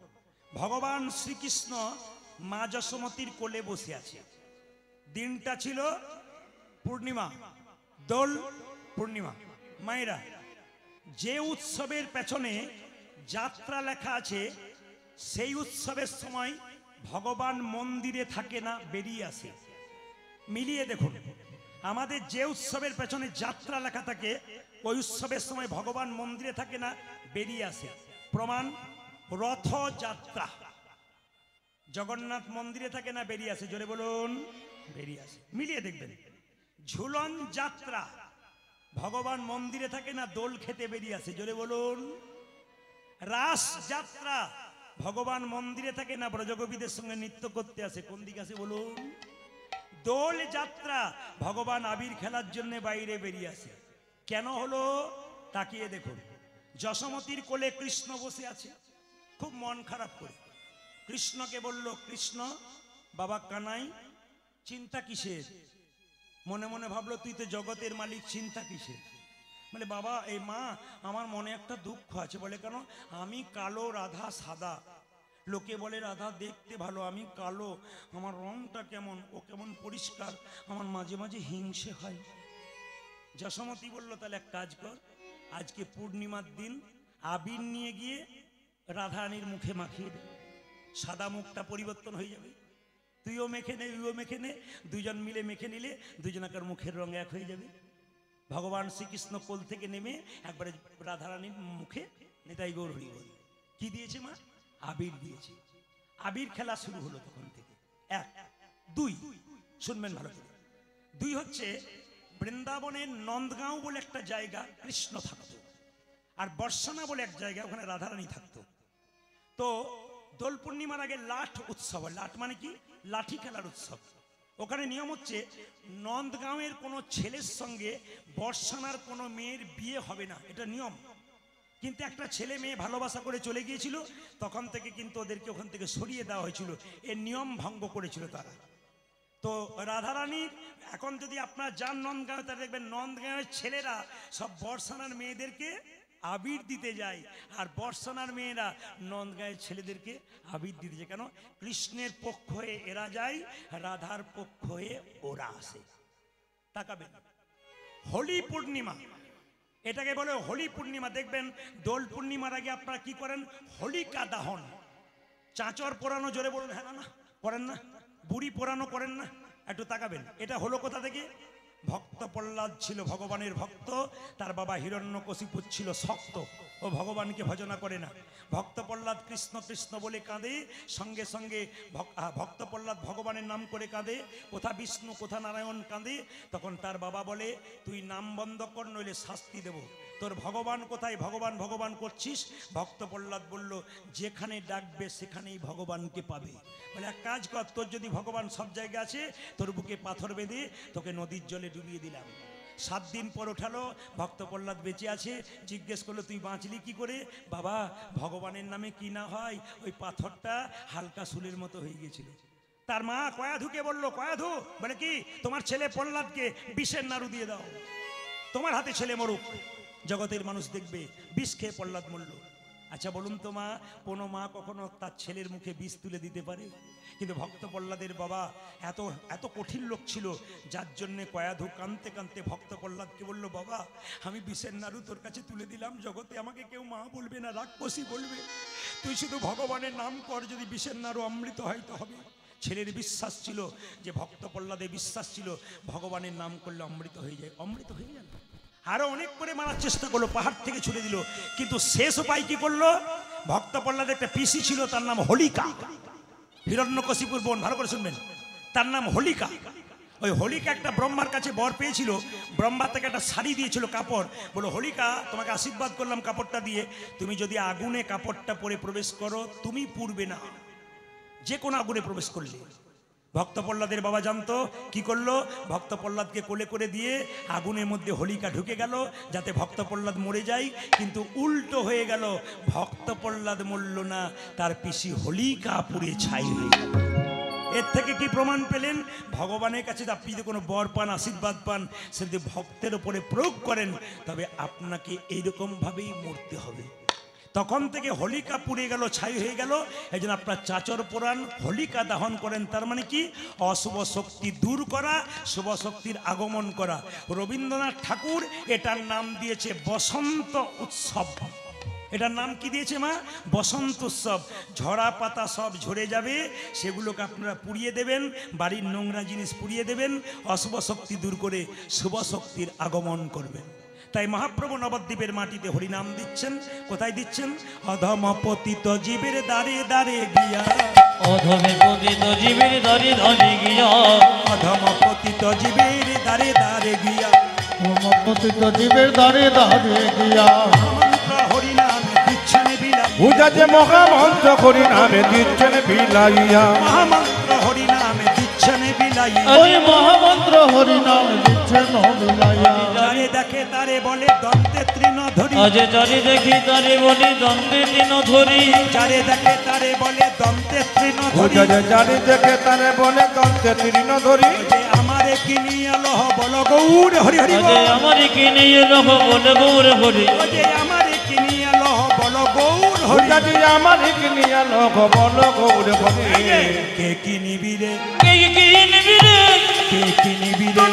ভগবান শ্রীকৃষ্ণ মা যশোমতীর কোলে বসে আছে। দিনটা ছিল পূর্ণিমা, দোল পূর্ণিমা। মায়েরা, যে উৎসবের পেছনে যাত্রা লেখা আছে, সেই উৎসবের সময় ভগবান মন্দিরে থাকে না, বেরিয়ে আসে। মিলিয়ে দেখুন, আমাদের যে উৎসবের পেছনে যাত্রা লেখা থাকে, ওই উৎসবের সময় ভগবান মন্দিরে থাকে না, বেরিয়ে আসে। প্রমাণ, রথযাত্রা। জগন্নাথ মন্দিরে থাকে না, বেরিয়ে আসে? জোরে বলুন, বেরিয়ে আসে। মিলিয়ে দেখবেন। ঝুলন যাত্রা, ভগবান মন্দিরে থাকে না, দোল খেতে বেরিয়ে আসে? জোরে বলুন। রাস যাত্রা, ভগবান মন্দিরে থাকে না, ব্রজগোপীদের সঙ্গে নৃত্য করতে আসে। কোন দিকে আসে বলুন? দোল যাত্রা, ভগবান আবির খেলার জন্য বাইরে বেরিয়ে আসে। কেন হলো তাকিয়ে দেখুন। যশোমতীর কোলে কৃষ্ণ বসে আছে, খুব মন খারাপ করে। কৃষ্ণকে বলল, কৃষ্ণ বাবা কানাই, চিন্তা কিসের? মনে মনে ভাবলো, তুই তো জগতের মালিক, চিন্তা কিসের? বলে, বাবা এই মা, আমার মনে একটা দুঃখ আছে। বলে, কেন? আমি কালো, রাধা সাদা। লোকে বলে রাধা দেখতে ভালো, আমি কালো, আমার রংটা কেমন, ও কেমন পরিষ্কার, আমার মাঝে মাঝে হিংসে হয়। যশোমতী বলল, তাহলে এক কাজ কর, আজকে পূর্ণিমার দিন আবির নিয়ে গিয়ে রাধারানীর মুখে মাখিয়ে দে, সাদা মুখটা পরিবর্তন হয়ে যাবে। তুইও মেখে নে, উইও মেখে নে, দুজন মিলে মেখে নিলে দুজনাকার মুখের রং এক হয়ে যাবে। ভগবান শ্রীকৃষ্ণ কোল থেকে নেমে একবারে রাধারানীর মুখে নিতাই গৌর হরি বল। কি দিয়েছে মা? আবির দিয়েছে। আবির খেলা শুরু হলো তখন থেকে। এক। দুই, শুনবেন ভালো করে। দুই হচ্ছে, বৃন্দাবনের নন্দগাঁও বলে একটা জায়গা কৃষ্ণ থাকতো, আর বর্ষানা বলে এক জায়গা, ওখানে রাধারানী থাকতো। তো দোল পূর্ণিমার আগে লাঠ উৎসব হয়। লাঠ মানে কি? লাঠি খেলার উৎসব। ওখানে নিয়ম হচ্ছে, নন্দগাঁওয়ের কোনো ছেলের সঙ্গে বর্ষানার কোনো মেয়ের বিয়ে হবে না, এটা নিয়ম। কিন্তু একটা ছেলে মেয়ে ভালোবাসা করে চলে গিয়েছিল, তখন থেকে কিন্তু ওদেরকে ওখান থেকে সরিয়ে দেওয়া হয়েছিল। এর নিয়ম ভঙ্গ করেছিল তারা। তো রাধারানীর এখন যদি আপনারা যান নন্দগাঁও, তাহলে দেখবেন নন্দগাঁওয়ের ছেলেরা সব বর্ষানার মেয়েদেরকে আবির দিতে যায়, আর বর্ষানার মেয়েরা নন্দগাঁয়ের ছেলেদেরকে আবির দিতে যায়। কেন? কৃষ্ণের পক্ষ হয়ে এরা যায়, রাধার পক্ষ হয়ে ওরা আসে। তাকাবেন, হোলি পূর্ণিমা, এটাকে বলে হোলি পূর্ণিমা। দেখবেন দোল পূর্ণিমার আগে আপনারা কি করেন? হোলিকা দাহন, চাঁচর পোড়ানো। জোরে বলুন, হ্যাঁ না করেন না? বুড়ি পোড়ানো করেন না? একটু তাকাবেন। এটা হলো কোথা থেকে? ভক্ত প্রহ্লাদ ছিল ভগবানের ভক্ত, তার বাবা হিরণ্যকশিপু ছিল শক্ত, ও ভগবানকে ভজনা করে না। ভক্ত প্রহ্লাদ কৃষ্ণ কৃষ্ণ বলে কাঁদে, সঙ্গে সঙ্গে ভক্ত প্রহ্লাদ ভগবানের নাম করে কাঁদে, কোথা বিষ্ণু কোথা নারায়ণ কাঁদে। তখন তার বাবা বলে, তুই নাম বন্ধ কর, নইলে শাস্তি দেব। তোর ভগবান কোথায়? ভগবান ভগবান করছিস। ভক্ত প্রহ্লাদ বলল, যেখানে ডাকবে সেখানেই ভগবানকে পাবে। বলে, এক কাজ কর, তোর যদি ভগবান সব জায়গায় আছে, তোর বুকে পাথর বেঁধে তোকে নদীর জলে ডুবিয়ে দিলাম। 7 দিন পর ওঠালো, ভক্ত প্রহ্লাদ বেঁচে আছে। জিজ্ঞেস করলো, তুই বাঁচলি কি করে? বাবা, ভগবানের নামে কি না হয়, ওই পাথরটা হালকা শুলের মতো হয়ে গিয়েছিল। তার মা কয়াধুকে বলল, কয়াধু, বলে কি, তোমার ছেলে প্রহ্লাদকে বিষের নাড়ু দিয়ে দাও, তোমার হাতে ছেলে মরুক, জগতের মানুষ দেখবে। বিষ খেয়ে প্রহ্লাদ মরল। আচ্ছা বলুন তো মা, কোনো মা কখনো তার ছেলের মুখে বিষ তুলে দিতে পারে? কিন্তু ভক্ত প্রহ্লাদের বাবা এত এত কঠিন লোক ছিল, যার জন্যে কয়াধু কাঁদতে কাঁদতে ভক্ত প্রহ্লাদকে বলল, বাবা আমি বিষের নাড়ু তোর কাছে তুলে দিলাম, জগতে আমাকে কেউ মা বলবে না, রাক্ষসী বলবে, তুই শুধু ভগবানের নাম কর, যদি বিষের নাড়ু অমৃত হয় তো হবে। ছেলের বিশ্বাস ছিল, যে ভক্ত প্রহ্লাদের বিশ্বাস ছিল, ভগবানের নাম করলে অমৃত হয়ে যায়। অমৃত হয়ে গেল। আরো অনেক করে মারার চেষ্টা করলো, পাহাড় থেকে ছুড়ে দিল, কিন্তু শেষ উপায় কি করলো? ভক্ত প্রহ্লাদের একটা পিসি ছিল, তার নাম হোলিকা, হিরণ্যকশিপুর বোন, ভালো করে শুনবেন, তার নাম হোলিকা। ওই হোলিকা একটা ব্রহ্মার কাছে বর পেয়েছিল, ব্রহ্মা থেকে একটা শাড়ি দিয়েছিল, কাপড়। বলো, হোলিকা তোমাকে আশীর্বাদ করলাম কাপড়টা দিয়ে, তুমি যদি আগুনে কাপড়টা পরে প্রবেশ করো, তুমি পুড়বে না, যে কোনো আগুনে প্রবেশ করলে। ভক্ত প্রহ্লাদের বাবা জানতো, কি করলো, ভক্ত প্রহ্লাদকে কোলে করে দিয়ে আগুনের মধ্যে হোলিকা ঢুকে গেল যাতে ভক্ত প্রহ্লাদ মরে যায়, কিন্তু উল্টো হয়ে গেল, ভক্ত প্রহ্লাদ মরল না, তার পিসি হোলিকা পুড়ে ছাই হয়ে গেল। এর থেকে কি প্রমাণ পেলেন? ভগবানের কাছে আপনি যদি কোনো বর পান, আশীর্বাদ পান, সে যদি ভক্তের উপরে প্রয়োগ করেন, তবে আপনাকে এইরকমভাবেই মরতে হবে। তখন থেকে হোলিকা পুড়ে গেল, ছাই হয়ে গেল। এই জন্য আপনার চাচর পুরাণ হোলিকা দহন করেন, তার মানে কি, অশুভ শক্তি দূর করা, শুভ শক্তির আগমন করা। রবীন্দ্রনাথ ঠাকুর এটার নাম দিয়েছে বসন্ত উৎসব। এটার নাম কি দিয়েছে মা? বসন্ত উৎসব। ঝরা পাতা সব ঝরে যাবে, সেগুলোকে আপনারা পুড়িয়ে দেবেন, বাড়ির নোংরা জিনিস পুড়িয়ে দেবেন, অশুভ শক্তি দূর করে শুভ শক্তির আগমন করবেন। তাই মহাপ্রভু নবদ্বীপের মাটিতে হরিনাম দিচ্ছেন। কোথায় দিচ্ছেন? অধম পতিত জীবের দ্বারে দ্বারে গিয়া, অধমে পতিত জীবের দ্বারে দ্বারে গিয়া, অধম পতিত জীবের দ্বারে দ্বারে গিয়া, পতিত জীবের দ্বারে দ্বারে গিয়া, মহামন্ত্র হরিনামে দিচ্ছেন বিলাই, পূজা যে মহামন্ত্র হরি নামে দিচ্ছেন বিলাইয়া, মহামন্ত্র হরিনামে দিচ্ছেন বিলাই। ওই মহামন্ত্র হরিনাম দিচ্ছেন বিলাইয়া, যারে দেখে তারে বলে দন্তে তৃণ ধরি, আজ যারে দেখি তারে বলি দণ্ডে দিন ধরি, যারে দেখে তারে বলে দন্তে তৃণ ধরি, পূজা যে জানি দেখে তারে বলে দন্তে তৃণ ধরি, যে আমারে কিনিয়া লহ বল গৌর হরি হরি আজ বল, আমারে কিনে লহ বলে গৌর হরি, যে আমারে কিনিয়া লহ বল গৌর হরি। পূজা যে আমার কিনিয়া লোক বল গৌর হরি, কে কিনিবি রে, কে কিনবি রে, কে কিনিবি রে,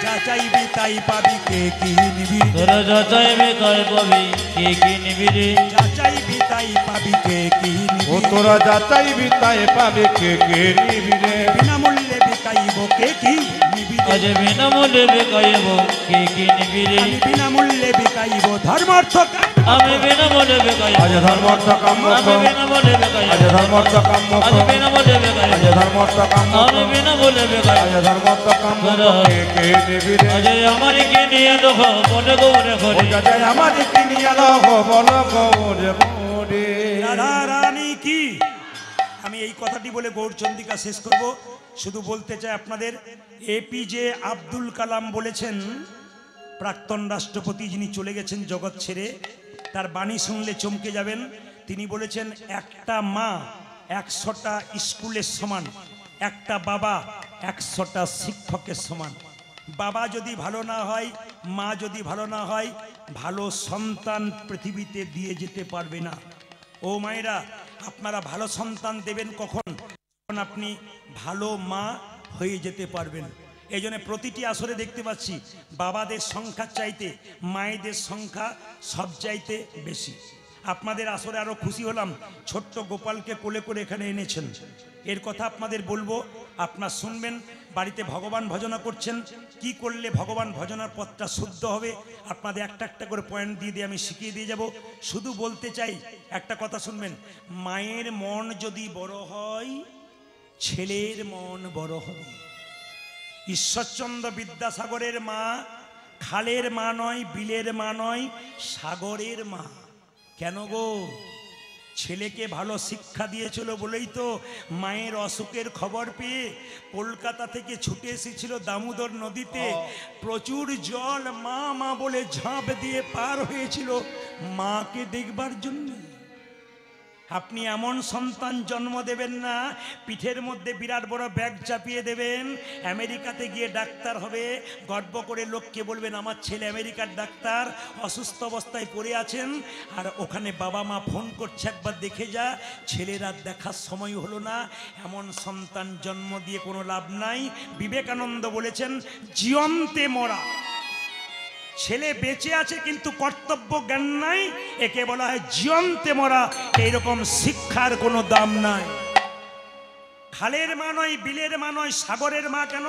যা চাইবি তাই পাবি, কে কিনিবি, তোরা যা চাইবে তাই পাবি, কে কিনবি রে, যা চাইবি তাই পাবি, কে কিনিবি, ও তোরা যা চাইবি তাই পাবে, কে কে নিবি রে, বিনামূল্যে বিকাইব, কে কিনিবি রে, আজ বিনামূল্যে বেকাইব, কে কিনবি রে, আমি বিনামূল্যে বিকাইব ধর্ম অর্থ কাম। আমি বিনামূল্যে বেকাইব, আজ ধর্মর্থ কাম্য, আমি বিনামূল্যে বেকাইব, আজ ধর্মর্থ কাম্য, আজ বিনামূল্যে বেকাইব, আজ ধর্মর্থ কাম্য, আমি বিনামূল্যে বেকাইব, আজ ধর্মর্থ কাম্য, কে কে নিবি রে, আজ আমার কিনে লহ বলে গৌর হরি, পূজা যে আমার কিনিয়া লোক বল গৌর হরি। রাধা রানী কি। আমি এই কথাটি বলে গৌরচন্দ্রিকা শেষ করব। শুধু বলতে চাই আপনাদের, এপিজে আব্দুল কালাম বলেছেন, প্রাক্তন রাষ্ট্রপতি যিনি চলে গেছেন জগৎ ছেড়ে, তার বাণী শুনলে চমকে যাবেন। তিনি বলেছেন, একটা মা 100টা স্কুলের সমান, একটা বাবা 100টা শিক্ষকের সমান। বাবা যদি ভালো না হয়, মা যদি ভালো না হয়, ভালো সন্তান পৃথিবীতে দিয়ে যেতে পারবে না। ও মায়েরা, আপনারা ভালো সন্তান দেবেন কখন? যখন আপনি ভালো মা হয়ে যেতে পারবেন। এই জন্য প্রতিটি আসরে দেখতে পাচ্ছি বাবাদের সংখ্যা চাইতে মায়েদের সংখ্যা সব চাইতে বেশি। আপনাদের আসরে আরো খুশি হলাম, ছোট্ট গোপালকে কোলে করে এখানে এনেছেন। এর কথা আপনাদের বলবো, আপনার শুনবেন। বাড়িতে ভগবান ভজনা করছেন, কি করলে ভগবান ভজনার পথটা শুদ্ধ হবে, আপনাদের একটা একটা করে পয়েন্ট দিয়ে দিয়ে আমি শিখিয়ে দিয়ে যাব। শুধু বলতে চাই, একটা কথা শুনবেন, মায়ের মন যদি বড় হয়, ছেলের মন বড় হবে। ঈশ্বরচন্দ্র বিদ্যাসাগরের মা খালের মা নয়, বিলের মা নয়, সাগরের মা। কেন গো? ছেলেকে ভালো শিক্ষা দিয়েছিল বলেই তো মায়ের অসুখের খবর পেয়ে কলকাতা থেকে ছুটে এসেছিল দামোদর নদীতে। প্রচুর জল, মা মা বলে ঝাঁপ দিয়ে পার হয়েছিল মাকে দেখবার জন্য। আপনি এমন সন্তান জন্ম দেবেন না, পিঠের মধ্যে বিরাট বড় ব্যাগ চাপিয়ে দেবেন, আমেরিকাতে গিয়ে ডাক্তার হবে, গর্ব করে লোককে বলবেন আমার ছেলে আমেরিকার ডাক্তার, অসুস্থ অবস্থায় পড়ে আছেন, আর ওখানে বাবা মা ফোন করছে একবার দেখে যা। ছেলের আর দেখার সময় হলো না। এমন সন্তান জন্ম দিয়ে কোনো লাভ নাই। বিবেকানন্দ বলেছেন, জীবন্তে মরা। ছেলে বেঁচে আছে কিন্তু কর্তব্য জ্ঞান নাই, একে বলা হয় জীবন্তে মরা। এইরকম শিক্ষার কোনো দাম নাই। খালের মা নয়, বিলের মা নয়, সাগরের মা। কেন?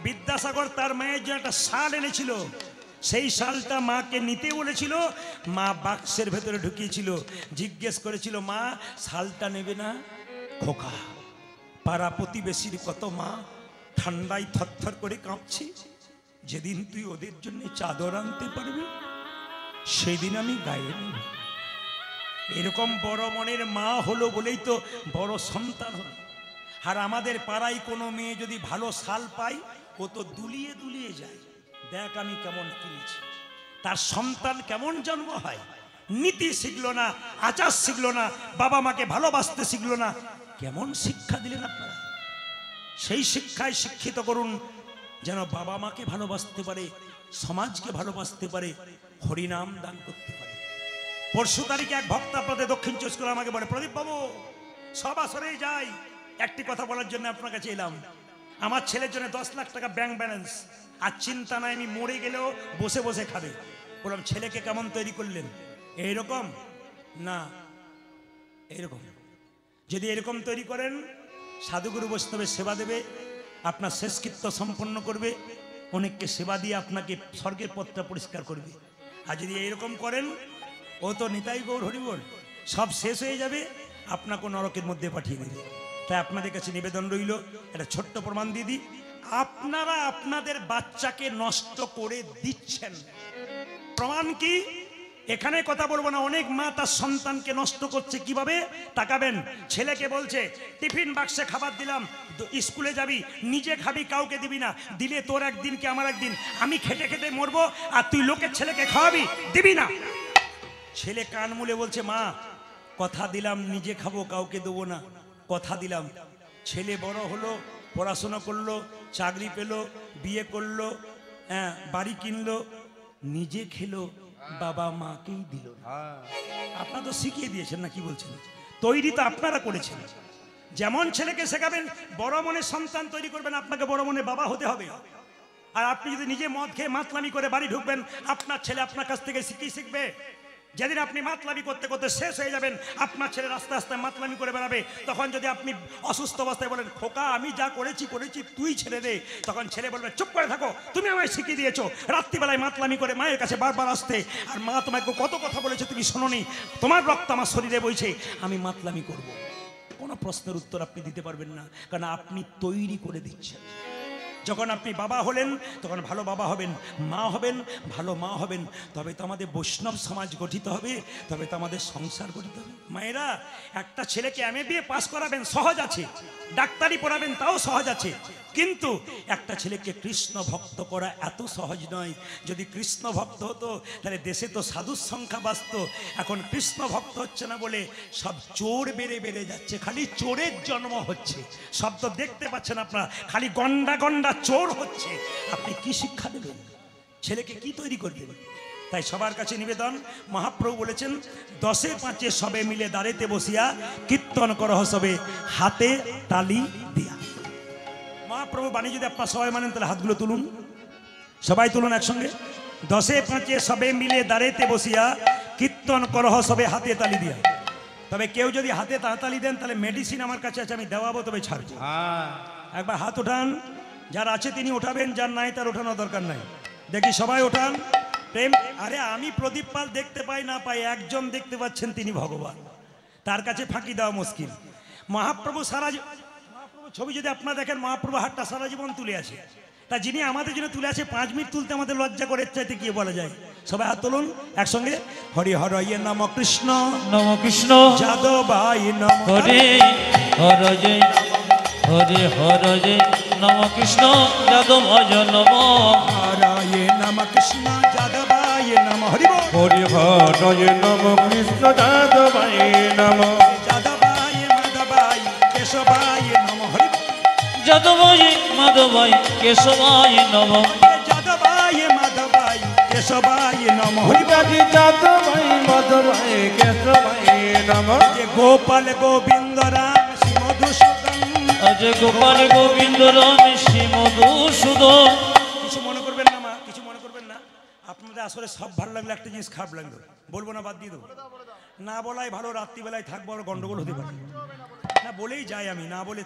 বিদ্যাসাগর তার মায়ের জন্য একটা শাল এনেছিল, সেই শালটা মাকে নিতে বলেছিল, মা বাক্সের ভেতরে ঢুকিয়েছিল। জিজ্ঞেস করেছিল, মা শালটা নেবে না? খোকা, পাড়া প্রতিবেশীর কত মা ঠান্ডায় থরথর করে কাঁপছে, যেদিন তুই ওদের জন্য চাদর আনতে পারবি সেই দিন আমি গায়ে নেব। এরকম বড় মনের মা হলো বলেই তো বড় সন্তান হলো। আর আমাদের পাড়ায় কোনো মেয়ে যদি ভালো শাল পায় ও তো দুলিয়ে দুলিয়ে যায়, দেখ আমি কেমন কিনেছি। তার সন্তান কেমন জন্ম হয়, নীতি শিখলো না, আচার শিখলো না, বাবা মাকে ভালোবাসতে শিখলো না। কেমন শিক্ষা দিলেন আপনারা? সেই শিক্ষায় শিক্ষিত করুন যেন বাবা মাকে ভালোবাসতে পারে, সমাজকে ভালোবাসতে পারে, হরিনাম দান করতে পারে। পরশু তারিখে এক ভক্ত আপনাদের দক্ষিণ চব্বিশ পরগনা আমাকে বলে, প্রদীপ বাবু সব আসরেই যাই, একটি কথা বলার জন্য আপনার কাছে এলাম। আমার ছেলের জন্য 10 লাখ টাকা ব্যাংক ব্যালেন্স, আর চিন্তা নাই আমি মরে গেলেও বসে বসে খাবে। বললাম ছেলেকে কেমন তৈরি করলেন? এইরকম না এইরকম। যদি এরকম তৈরি করেন সাধুগুরু বৈষ্ণবের সেবা দেবে, আপনার শেষকৃত্য সম্পন্ন করবে, অনেককে সেবা দিয়ে আপনাকে স্বর্গের পথটা পরিষ্কার করবে। আর যদি এইরকম করেন ও তো নিতাই গৌর হরিবল, সব শেষ হয়ে যাবে, আপনাকে নরকের মধ্যে পাঠিয়ে দেবে। তাই আপনাদের কাছে নিবেদন রইল, একটা ছোট্ট প্রমাণ দিয়ে দিই, আপনারা আপনাদের বাচ্চাকে নষ্ট করে দিচ্ছেন। প্রমাণ কি? এখানে কথা বলবো না, অনেক মা তার সন্তানকে নষ্ট করছে। কিভাবে? তাকাবেন, ছেলেকে বলছে টিফিন বাক্সে খাবার দিলাম, স্কুলে যাবি, নিজে খাবি, কাউকে দিবি না, দিলে তোর একদিন কি আমার একদিন, আমি খেটে খেটে মরবো, আর তুই লোকের ছেলেকে খাওয়াবি, দিবি না। ছেলে কান মুলে বলছে মা কথা দিলাম নিজে খাবো, কাউকে দেবো না, কথা দিলাম। ছেলে বড় হলো, পড়াশোনা করলো, চাকরি পেলো, বিয়ে করলো, হ্যাঁ বাড়ি কিনলো, নিজে খেলো, বাবা মাকেই দিল না। আপনারা তো শিখিয়ে দিয়েছেন না, কি বলছেন? তৈরি তো আপনারা করেছেন। যেমন ছেলেকে শেখাবেন, বড় মনের সন্তান তৈরি করবেন, আপনাকে বড় মনের বাবা হতে হবে। আর আপনি যদি নিজে মদ খেয়ে মাতলামি করে বাড়ি ঢুকবেন, আপনার ছেলে আপনার কাছ থেকে শিখবে। যেদিন আপনি মাতলামি করতে করতে শেষ হয়ে যাবেন, আপনার ছেলে রাস্তা রাস্তায় মাতলামি করে বেড়াবে। তখন যদি আপনি অসুস্থ অবস্থায় বলেন খোকা আমি যা করেছি তুই ছেড়ে দে, তখন ছেলে বলবে চুপ করে থাকো, তুমি আমায় শিখিয়ে দিয়েছো রাত্রিবেলায় মাতলামি করে মায়ের কাছে বারবার আসতে, আর মা তোমাকে কত কথা বলেছে তুমি শোনোনি, তোমার রক্ত আমার শরীরে বইছে, আমি মাতলামি করব। কোনো প্রশ্নের উত্তর আপনি দিতে পারবেন না, কারণ আপনি তৈরি করে দিচ্ছেন। যখন আপনি বাবা হলেন তখন ভালো বাবা হবেন, মা হবেন, ভালো মা হবেন, তবে তো আমাদের বৈষ্ণব সমাজ গঠিত হবে, তবে তো আমাদের সংসার গঠিত হবে। মায়েরা, একটা ছেলেকে MA পাস করাবেন সহজ আছে, ডাক্তারি পড়াবেন তাও সহজ আছে, কিন্তু একটা ছেলেকে কৃষ্ণ ভক্ত করা এত সহজ নয়। যদি কৃষ্ণ ভক্ত হতো তাহলে দেশে তো সাধুর সংখ্যা বাঁচত। এখন কৃষ্ণ ভক্ত হচ্ছে না বলে সব চোর বেড়ে যাচ্ছে, খালি চোরের জন্ম হচ্ছে। সব তো দেখতে পাচ্ছেন আপনারা, খালি গন্ডা গন্ডা চোর হচ্ছে। আপনি কি শিক্ষা দেবেন ছেলেকে, কি তৈরি করবেন? তাই সবার কাছে নিবেদন, মহাপ্রভু বলেছেন 10-5 সবে মিলে দাঁড়েতে বসিয়া কীর্তন করহ সবে হাতে তালি দিয়া। মহাপ্রভু বাণী যদি আপনার সবাই মানেন তাহলে হাতগুলো তুলুন, সবাই তুলুন একসঙ্গে। 10-5 সবে মিলে দাঁড়েতে বসিয়া কীর্তন করহ সবে হাতে তালি দিয়া। তবে কেউ যদি হাতে তালি দেন তাহলে মেডিসিন আমার কাছে আছে, আমি দেওয়াবো, তবে ছাড়বো। একবার হাত ওঠান, যার আছে তিনি ওঠাবেন, যার নাই তার ওঠানোর দরকার নাই। দেখি সবাই ওঠান। প্রেম, আরে আমি প্রদীপ পাল দেখতে পাই না পাই, একজন দেখতে পাচ্ছেন তিনি ভগবান, তার কাছে ফাঁকি দেওয়া মুশকিল। মহাপ্রভু মহাপ্রভু ছবি যদি আপনারা দেখেন, মহাপ্রভু হাতটা সারা জীবন তুলে আছে। তা যিনি আমাদের জন্য তুলে আছে 5 মিনিট তুলতে আমাদের লজ্জা করে, চাইতে কি বলা যায়? সবাই হাত তুলুন একসঙ্গে। হরি হর নম কৃষ্ণ নম কৃষ্ণ যাদবায় নম, হরে হর জয় হরে হর জয় নম কৃষ্ণ যাদবায় নম, হরায় নম কৃষ্ণ যাদবায় নম। হরি বল। হরি হরয় নম কৃষ্ণ যাদবায় নম, যাদবায় মাধবায় কেশবায় নম। হরি বল। যাদবায় মাধবায় কেশবায় নম, যাদবায় মাধবায় কেশবায় নম। হরি বল। হরি যাদবায় মাধবায় কেশবায় নম, গোপাল গোবিন্দ রাম শ্রী মধুসূদন। আজ গোপাল গোবিন্দ রাম শ্রী মধুসূদন। কিছু মনে করবেন না মা, কিছু মনে করবেন না। আপনাদের আসলে সব ভালো লাগলো, একটা জিনিস খারাপ লাগলো, বলবো না, বাদ দিয়ে দেবো। না বলাই ভালো, রাত্রিবেলায় থাকবো, আর গন্ডগোল হতে পারে না, বলেই যাই আমি। না বলে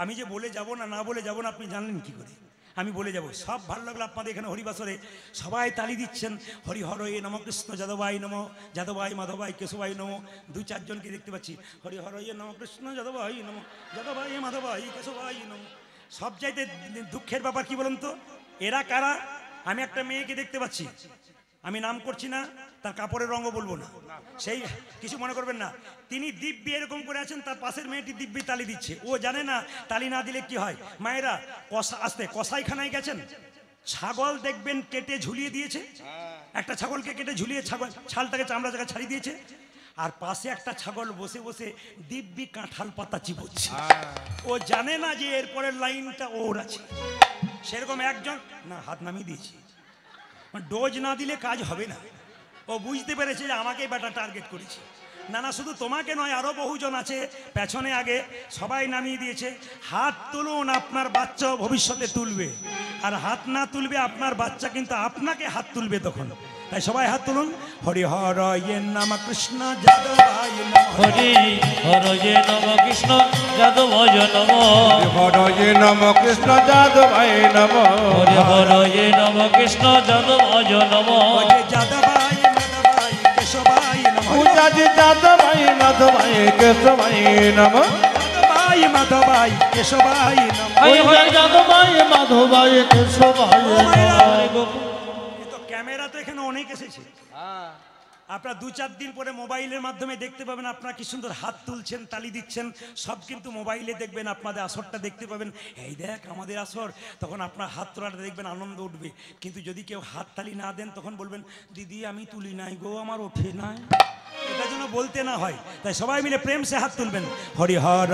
আমি যে বলে যাব না, না বলে যাব না, আপনি জানলেন কি করে? আমি বলে যাব। সব ভালো লাগলো আপনাদের এখানে হরিবাসরে সবাই তালি দিচ্ছেন। হরি হর এ নম কৃষ্ণ যাদবাই নম, যাদবাই মাধবাই কেশবাই নম। 2-4 জনকে দেখতে পাচ্ছি। হরি হর এ নম কৃষ্ণ যাদবাই নম, যাদবাই মাধবাই কেশবাই নম। সব চাইতে দুঃখের ব্যাপার কি বলুন তো, এরা কারা? আমি একটা মেয়েকে দেখতে পাচ্ছি, আমি নাম করছি না, তার কাপড়ের রঙও বলবো না, সেই কিছু মনে করবেন না। তিনি দিব্যি এরকম করে আছেন, তার পাশের মেয়েটি দিব্যি তালি দিচ্ছে, ও জানে না তালি না দিলে কি হয়। মায়েরা আস্তে কসাইখানায় গেছেন, ছাগল দেখবেন কেটে ঝুলিয়ে দিয়েছে, একটা ছাগলকে কেটে ঝুলিয়ে ছাগল ছালটাকে চামড়া জায়গা ছাড়িয়ে দিয়েছে, আর পাশে একটা ছাগল বসে বসে দিব্যি কাঁঠাল পাতা চিবোচ্ছে। ও জানে না যে এরপরের লাইনটা ওর আছে। সেরকম একজন না, হাত নামিয়ে দিয়েছি, ডোজ না দিলে কাজ হবে না। ও বুঝতে পেরেছে যে আমাকেই বেটা টার্গেট করেছে। না না, শুধু তোমাকে নয়, আরো বহুজন আছে পেছনে আগে সবাই নামিয়ে দিয়েছে। হাত তুলুন, আপনার বাচ্চাও ভবিষ্যতে তুলবে, আর হাত না তুলবে আপনার বাচ্চা কিন্তু আপনাকে হাত তুলবে তখন। তাই সবাই হাত তুলুন। হরি হর নাম কৃষ্ণ যাদবায় নমঃ। হরি হর যে নম কৃষ্ণ যাদবায় নমঃ। হর যে নম কৃষ্ণ যাদবায় নমঃ। হরি হর যে নম কৃষ্ণ যাদবায় নমঃ। যে যাদবায় মাধবায় কেশবায় নমঃ। পূজাজি যাদবায় মাধবায় কেশবায় নমঃ। যাদবায় মাধবায় কেশবায় নমঃ। হরি হর যাদবায় মাধবায় কেশবায় নমঃ। তো ক্যামেরা তো এখানে অনেক এসেছে, আপনারা 2-4 দিন পরে মোবাইলের মাধ্যমে দেখতে পাবেন আপনারা কি সুন্দর হাত তুলছেন, তালি দিচ্ছেন, সব কিন্তু মোবাইলে দেখবেন। আপনাদের আসরটা দেখতে পাবেন, এই দেখ আমাদের আসর, তখন আপনার হাত তোলাটা দেখবেন, আনন্দ উঠবে। কিন্তু যদি কেউ হাত তালি না দেন তখন বলবেন, দিদি আমি তুলি নাই গো, আমার ওঠে নাই। এটা যেন বলতে না হয়, তাই সবাই মিলে প্রেম সে হাত তুলবেন। হরি হর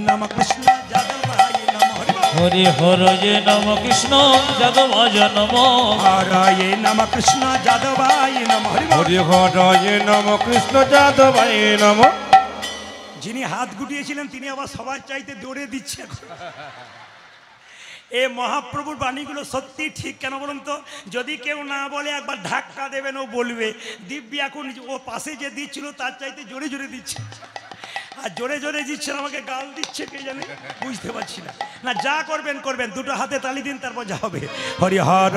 নাম কৃষ্ণ যাদবায় নমঃ। হরি হর যে নম কৃষ্ণ যাদবায় নমঃ। হরে নাম কৃষ্ণ যাদবায় নমঃ। হরি হর যে নম কৃষ্ণ যাদবায় নমঃ। যিনি হাত গুটিয়েছিলেন তিনি আবার সবার চাইতে দৌড়ে দিচ্ছে। এ মহাপ্রভুর বাণীগুলো সত্যি ঠিক, কেন বলুন তো? যদি কেউ না বলে একবার ধাক্কা দেবেন, ও বলবে। দিব্যি এখন ও পাশে যে দিচ্ছিল তার চাইতে জোরে জোরে দিচ্ছে, আর জোরে জোরে দিচ্ছেন, আমাকে গাল দিচ্ছে কে জানে, বুঝতে পারছি না। না, যা করবেন করবেন, দুটো হাতে তালি দিন, তারপর যা হবে। হরি হর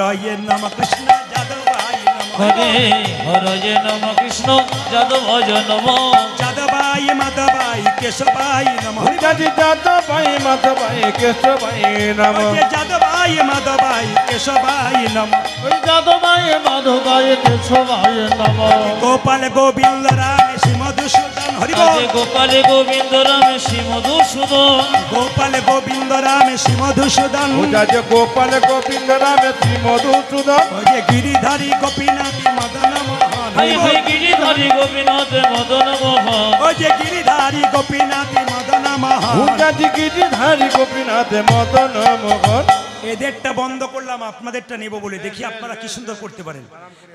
নাম কৃষ্ণ যাদবায় নমঃ। হরি হর যে নম কৃষ্ণ যাদবায় নমঃ। যাদবায় মাধবায় কেশবায় নমঃ। পূজাজি যাদবায় মাধবায় কেশবায় নমঃ। যাদবায় মাধবায় কেশবায় নমঃ। ওই যাদবায় মাধবায় কেশবায় নমঃ। গোপাল গোবিন্দ রাম শ্রী মধুসূদন। হরি বল। আজে গোপাল গোবিন্দ রাম শ্রী মধুসূদন। গোপাল গোবিন্দ রাম শ্রী মধুসূদন। পূজাজি গোপাল গোবিন্দ রাম শ্রী মধুসূদন। ও যে গিরিধারী গোপীনাথী মদন মোহন। High high Giridhari Gopinath Madan Mohan. ও যে গিরিধারী গোপীনাথী মদন মোহন। পূজাজি গিরিধারী গোপীনাথ মদন মোহন। এদেরটা বন্ধ করলাম, আপনাদেরটা নেব বলে, দেখি আপনারা কি সুন্দর করতে পারেন।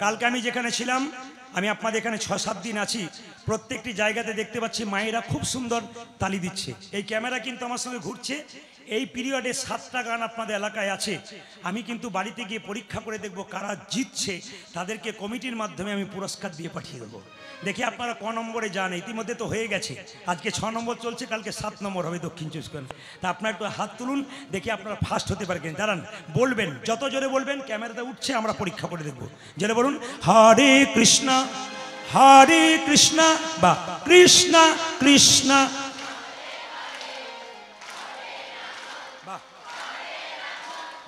কালকে আমি যেখানে ছিলাম, আমি আপনাদের এখানে 6-7 দিন আছি, প্রত্যেকটি জায়গাতে দেখতে পাচ্ছি মায়েরা খুব সুন্দর তালি দিচ্ছে। এই ক্যামেরা কিন্তু আমার সঙ্গে ঘুরছে। এই পিরিয়ডে 7টা গান আপনাদের এলাকায় আছে। আমি কিন্তু বাড়িতে গিয়ে পরীক্ষা করে দেখব কারা জিতছে, তাদেরকে কমিটির মাধ্যমে আমি পুরস্কার দিয়ে পাঠিয়ে দেবো। দেখি আপনারা ক নম্বরে যান। ইতিমধ্যে তো হয়ে গেছে, আজকে 6 নম্বর চলছে, কালকে 7 নম্বর হবে দক্ষিণ চব্বিশ পরগনা। তা আপনারা একটু হাত তুলুন, দেখি আপনারা ফার্স্ট হতে পারেন। দাঁড়ান, বলবেন, যত জোরে বলবেন ক্যামেরাতে উঠছে, আমরা পরীক্ষা করে দেখব। জোরে বলুন, হরে কৃষ্ণ হরে কৃষ্ণ বা কৃষ্ণ কৃষ্ণ। বাহ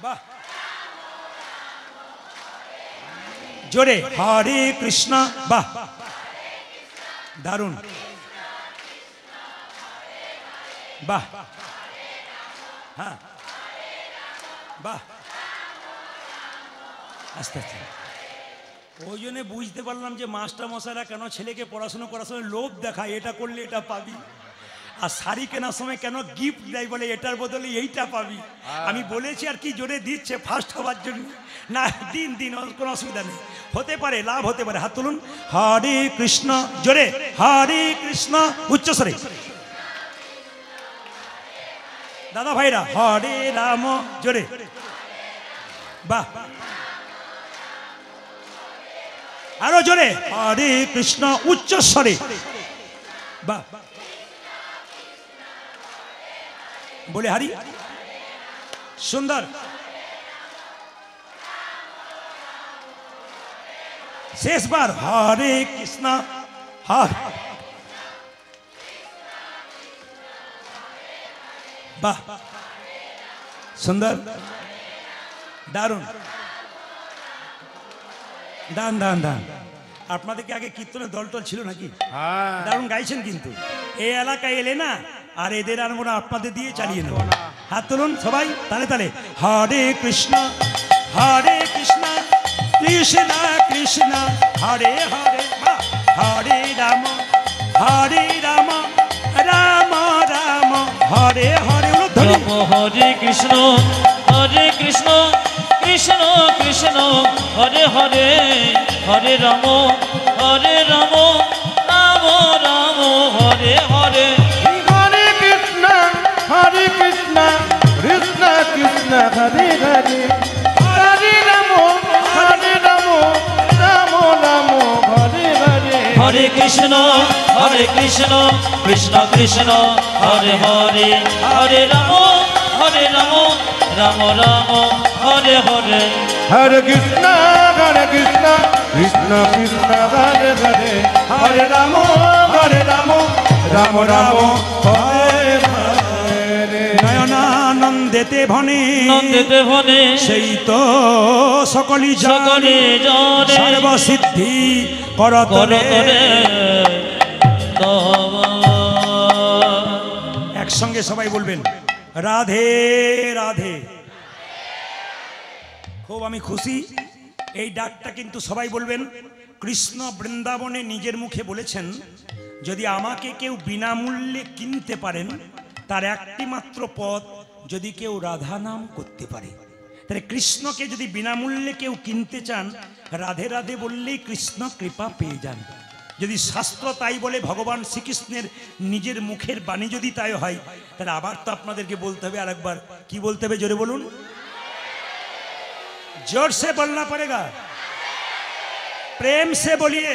বাহ, জোরে হরে কৃষ্ণ। বাহ, দারুণ, বাহ, হ্যাঁ, বাহ, আস্তে আস্তে। ওই জন্য বুঝতে পারলাম যে মাস্টার মশাইরা কেন ছেলেকে পড়াশোনা করার সময় লোভ দেখায়, এটা করলে এটা পাবি, আর শাড়ি কেনার সময় কেন গিফট দেয়, বলে এটার বদলে এইটা পাবি। আমি বলেছি আর কি, জোরে দিচ্ছে ফার্স্ট হওয়ার জন্য। না, দিন দিন, কোনো অসুবিধা নেই, হতে পারে, লাভ হতে পারে। হাত তুলুন, হরে কৃষ্ণ, জোরে হরে কৃষ্ণ, উচ্চস্বরে। দাদা ভাইরা, হরে রাম, জোরে, বাহ, আরো জোরে, হরে কৃষ্ণ, উচ্চস্বরে, বাহ, বলে হারি, সুন্দর। শেষবার, হরে কৃষ্ণ, হরে, বাহ, সুন্দর, দারুণ, দান দান দান। আপনাদেরকে আগে কীর্তনের দল টল ছিল নাকি? হ্যাঁ দারুণ গাইছেন কিন্তু। এই এলাকায় এলে না আর এদের আর মনে হয় আপনাদের দিয়ে চালিয়ে নেব। হাত তুলুন সবাই তালে তালে। হরে কৃষ্ণ কৃষ্ণ কৃষ্ণ হরে হরে, হরে রাম রাম রাম হরে হরে। রাম হরে কৃষ্ণ কৃষ্ণ কৃষ্ণ হরে হরে, হরে রাম রাম রাম হরে হরে। হরে কৃষ্ণ কৃষ্ণ কৃষ্ণ হরে হরে, হরে রাম রাম রাম হরে হরে। হরে কৃষ্ণ কৃষ্ণ কৃষ্ণ হরে হরে, হরে রাম রাম রাম হরে হরে। হরে কৃষ্ণ কৃষ্ণ কৃষ্ণ হরে হরে, হরে রাম রাম রাম হরে হরে। নয়নানন্দেতে ভনে নন্দেতে ভনে সেই তো সকলি সকলে জনে সর্বসিদ্ধি করতলে। একসঙ্গে সবাই বলবেন রাধে রাধে। খুব আমি খুশি এই ডাকটা কিন্তু সবাই বলবেন। কৃষ্ণ বৃন্দাবনে নিজের মুখে বলেছেন, যদি আমাকে কেউ বিনামূল্যে কিনতে পারেন তার একটি মাত্র পথ, যদি কেউ রাধা নাম করতে পারে। তাহলে কৃষ্ণকে যদি বিনামূল্যে কেউ কিনতে চান, রাধে রাধে বললেই কৃষ্ণ কৃপা পেয়ে যান। যদি শাস্ত্র তাই বলে, ভগবান শ্রীকৃষ্ণের নিজের মুখের বাণী যদি তাই হয়, তাহলে আবার তো আপনাদেরকে বলতে হবে আরেকবার। কি বলতে হবে জোরে বলুন, जोर से बोलना पड़ेगा, प्रेम से बोलिए।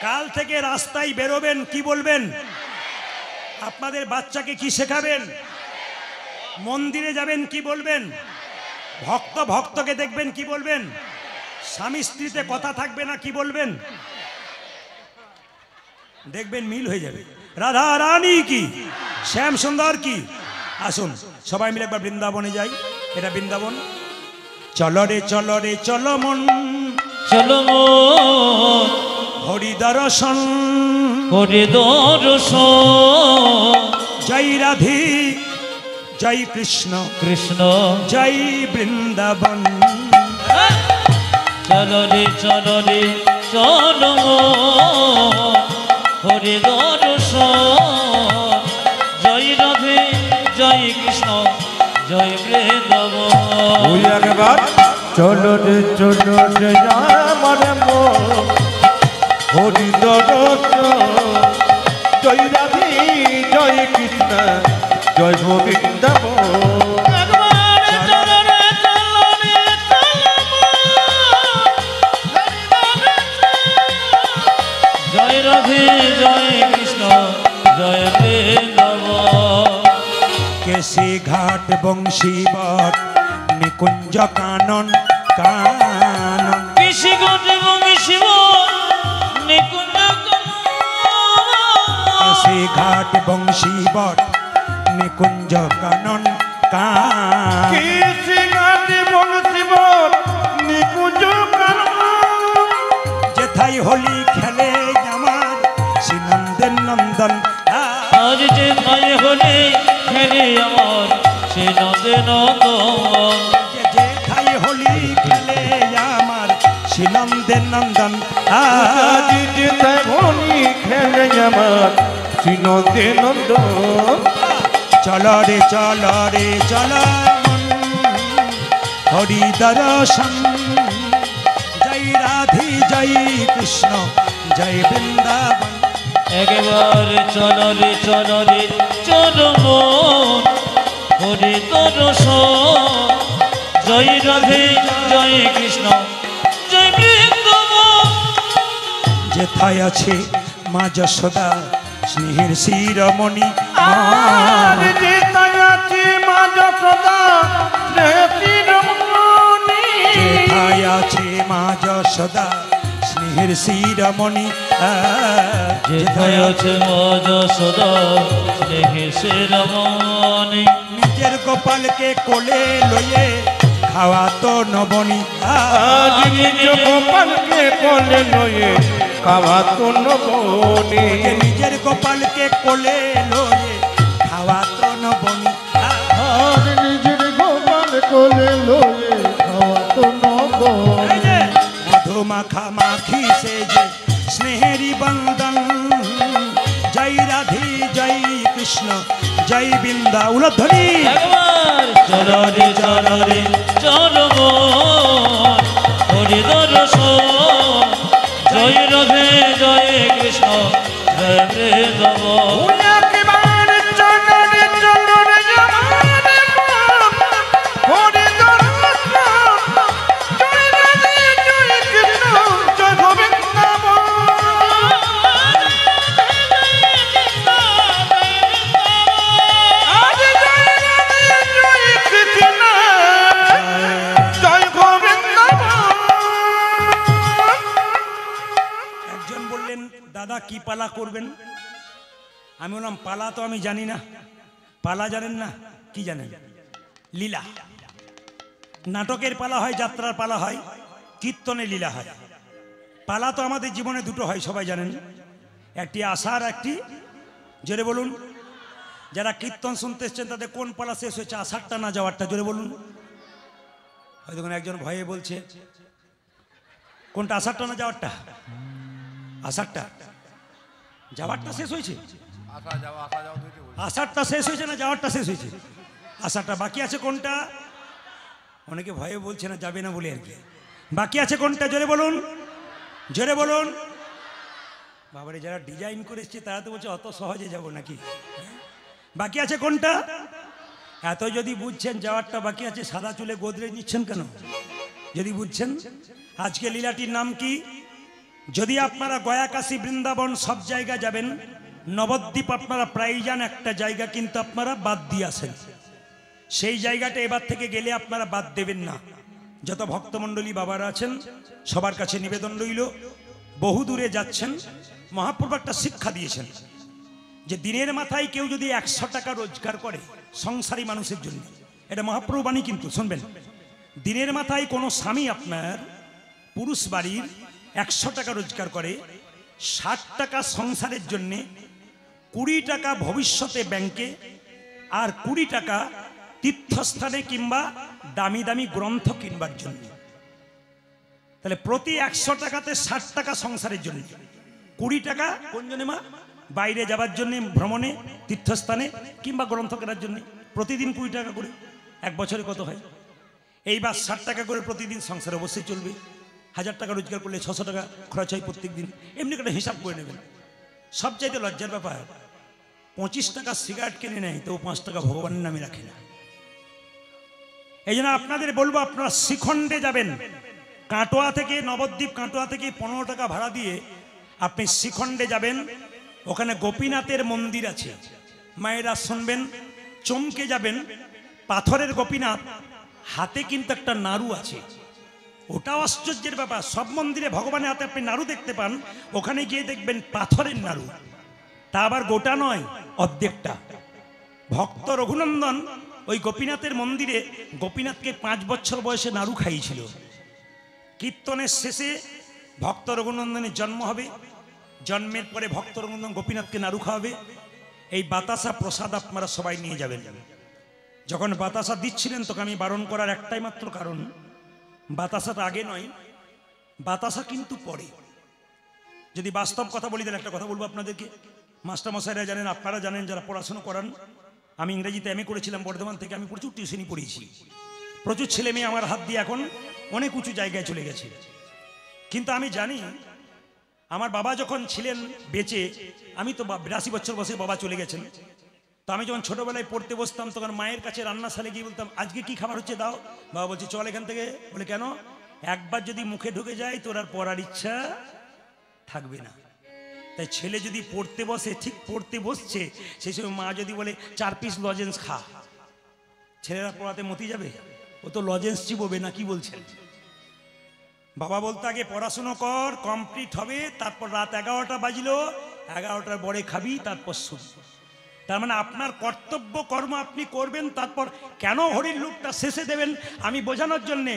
কাল থেকে রাস্তায় বেরোবেন কি বলবেন? আপনাদের বাচ্চাকে কি শেখাবেন? মন্দিরে যাবেন কি বলবেন? ভক্তকে দেখবেন কি বলবেন? স্বামী স্ত্রীতে কথা থাকবে না কি বলবেন? দেখবেন মিল হয়ে যাবে। রাধা রানী কি, শ্যাম সুন্দর কি। আসুন সবাই মিলে একবার বৃন্দাবনে যাই। এটা বৃন্দাবন। চলো রে চলো মন, চলো মন হরি দর্শন, হরি দর্শন। জয় রাধে জয় কৃষ্ণ কৃষ্ণ জয় বৃন্দাবন। চলো রে চলো মন, হরি দর্শন। জয় রাধে জয় কৃষ্ণ জয় বৃন্দাবন। ওই একবার চলো রে আমার মন, হরি দর্শন। জয় রাধে জয় কৃষ্ণ জয় বৃন্দাবন। জয় রাধে জয় কৃষ্ণ জয় বৃন্দাবন। কেশি ঘাট বংশী বট নিকুঞ্জ কানন কানন। কৃষি ঘাট বংশী নিকুঞ্জ কেশি ঘাট বংশী বট নিকুঞ্জ কানন কানন। যেথায় হোলি খেলে আমার শ্রীনন্দের নন্দন। আজ যে ভাই হলে খেলে আমার সে নদে নন্দন। যেথায় হোলি খেলে আমার শ্রীনন্দের নন্দন। আজ যেথায় হোলি খেলে আমার শ্রীনন্দে নন্দন। চলো রে চলো মন, হরি দর্শন। জয় রাধে জয় কৃষ্ণ জয় বৃন্দাবন। একবার চলো রে চলো মন, হরি দর্শন। জয় রাধে জয় কৃষ্ণ জয় বৃন্দাবন। যেথায় আছে মা যশোদা স্নেহের শিরমণি। আর যেথায় আছে মা যশোদা স্নেহের শিরোমণি। যেথায় আছে মা যশোদা স্নেহের শিরমণি। যেথায় আছে মজ সদা স্নেহে শিরোমণি। নিজের গোপালকে কোলে লয়ে খাওয়া তো নবনীতা। আজ নিজ গোপালকে কোলে লয়ে খাওয়া তো নবনী। যে নিজের গোপালকে কোলে লয়ে খাওয়া তো নবনীতা। আর নিজের গোপাল কোলে লয়ে খাওয়া তো নবনী। এই যে মধু মাখা মাখি সে যে স্নেহেরি বন্দন। জয় রাধে জয় কৃষ্ণ জয় বৃন্দা উলধ্বনি। একবার চলো রে চলো গো হরি দর্শন। জয় রাধে জয় কৃষ্ণ জয় বৃন্দাবন। একেবারে চরণে চরণে যাবারে হরি দর্শন। জয় রাধে জয় কৃষ্ণ জয় গোবিন্দাবন। আজ জয় রাধে জয় কৃষ্ণ জয় গোবিন্দাবন। একজন বললেন দাদা কি পালা করবেন? আমি বললাম পালা তো আমি জানি না। পালা জানেন না? কি জানেন? লীলা। নাটকের পালা হয়, যাত্রার পালা হয়, কীর্তনের লীলা হয়। পালা তো আমাদের জীবনে দুটো হয়, সবাই জানেন। একটি আশার, একটি জোরে বলুন। যারা কীর্তন শুনতে এসছেন তাদের কোন পালা শেষ হয়েছে? আষাঢ়টা না যাওয়ারটা? জোরে বলুন। হয়তো একজন ভয়ে বলছে কোনটা, আষাঢ়টা না যাওয়ারটা? আষাঢ়টা যাওয়ারটা শেষ হয়েছে। আষাঢ়টা শেষ হয়েছে না যাওয়ারটা শেষ হয়েছে? আষাঢ়টা বাকি আছে কোনটা? অনেকে ভয়ে বলছে না, যাবে না বলে আর কি। বাকি আছে কোনটা? জোরে বলুন, জোরে বলুন। বাবারে যারা ডিজাইন করে এসছে তারা তো বলছে অত সহজে যাব নাকি। বাকি আছে কোনটা? এত যদি বুঝছেন যাওয়ারটা বাকি আছে, সাদা চুলে গোদরেজ নিচ্ছেন কেন? যদি বুঝছেন আজকে লীলাটির নাম কি? যদি আপনারা গয়া, কাশী, বৃন্দাবন সব জায়গা যাবেন, নবদ্বীপ আপনারা প্রায় যান, একটা জায়গা কিন্তু আপনারা বাদ দিয়ে আসেন। সেই জায়গাটা এবার থেকে গেলে আপনারা বাদ দেবেন না। যত ভক্তমণ্ডলী বাবারা আছেন সবার কাছে নিবেদন রইল, বহু দূরে যাচ্ছেন, মহাপ্রভু একটা শিক্ষা দিয়েছেন যে দিনের মাথায় কেউ যদি 100 টাকা রোজগার করে সংসারী মানুষের জন্য, এটা মহাপ্রভু বাণী কিন্তু শুনবেন। দিনের মাথায় কোনো স্বামী আপনার পুরুষ বাড়ির 100 টাকা রোজগার করে, 60 টাকা সংসারের জন্যে, 20 টাকা ভবিষ্যতে ব্যাংকে, আর 20 টাকা তীর্থস্থানে কিংবা দামি দামি গ্রন্থ কিনবার জন্য। তাহলে প্রতি 100 টাকাতে 60 টাকা সংসারের জন্য, 20 টাকা কোন জন্য মা? বাইরে যাবার জন্য, ভ্রমণে, তীর্থস্থানে কিংবা গ্রন্থ কেনার জন্য। প্রতিদিন 20 টাকা করে, এক বছরে কত হয়? এইবার 60 টাকা করে প্রতিদিন সংসার অবশ্যই চলবে। 1000 টাকা রোজগার করলে 600 টাকা খরচ হয় প্রত্যেক দিন। এমনি করে হিসাব করে নেবেন। সবচাইতে লজ্জার ব্যাপার, 25 টাকা সিগারেট কিনে নেয় তো 5 টাকা ভগবানের নামে রাখে না। এই জন্য আপনাদের বলবো, আপনারা শিখণ্ডে যাবেন, কাটোয়া থেকে, নবদ্বীপ কাটোয়া থেকে 15 টাকা ভাড়া দিয়ে আপনি শিখণ্ডে যাবেন। ওখানে গোপীনাথের মন্দির আছে, মায়েরা শুনবেন, চমকে যাবেন। পাথরের গোপীনাথ, হাতে কিন্তু একটা নাড়ু আছে। ওটাও আশ্চর্যের ব্যাপার। সব মন্দিরে ভগবানের হাতে আপনি নাড়ু দেখতে পান, ওখানে গিয়ে দেখবেন পাথরের নাড়ু। তা আবার গোটা নয়, অর্ধেকটা। ভক্ত রঘুনন্দন ওই গোপীনাথের মন্দিরে গোপীনাথকে 5 বছর বয়সে নাড়ু খাইয়েছিল। কীর্তনের শেষে ভক্ত রঘুনন্দনের জন্ম হবে, জন্মের পরে ভক্ত রঘুনন্দন গোপীনাথকে নাড়ু খাওয়াবে। এই বাতাসা প্রসাদ আপনারা সবাই নিয়ে যাবেন। যখন বাতাসা দিচ্ছিলেন তখন আমি বারণ করার একটাই মাত্র কারণ, বাতাসাটা আগে নয়, বাতাসা কিন্তু পরে। যদি বাস্তব কথা বলি তাহলে একটা কথা বলবো আপনাদেরকে। মাস্টারমশাইরা জানেন, আপনারা জানেন, যারা পড়াশোনা করান। আমি ইংরেজিতে এমএ করেছিলাম বর্ধমান থেকে। আমি প্রচুর টিউশনি পড়িয়েছি। প্রচুর ছেলে মেয়ে আমার হাত দিয়ে এখন অনেক উঁচু জায়গায় চলে গেছে। কিন্তু আমি জানি, আমার বাবা যখন ছিলেন বেঁচে, আমি তো 82 বছর বয়সে বাবা চলে গেছেন। তো আমি যখন ছোটবেলায় পড়তে বসতাম তখন মায়ের কাছে রান্নাশালে গিয়ে বলতাম, আজকে কি খাবার হচ্ছে দাও। বাবা বলছে চল এখান থেকে। বলে কেন? একবার যদি মুখে ঢুকে যায় তোর আর পড়ার ইচ্ছা থাকবে না। তাই ছেলে যদি পড়তে বসে, ঠিক পড়তে বসছে, সেই সময় মা যদি বলে 4 পিস লজেন্স খা, ছেলেরা পড়াতে মতি যাবে? ও তো লজেন্স চিবোবে না। কি বলছেন? বাবা বলতো আগে পড়াশুনো কর, কমপ্লিট হবে, তারপর রাত 11টা বাজলো, 11টার পরে খাবি, তারপর শুবি। তার মানে আপনার কর্তব্য কর্ম আপনি করবেন, তারপর কেন হরির লুটটা শেষে দেবেন আমি বোঝানোর জন্যে।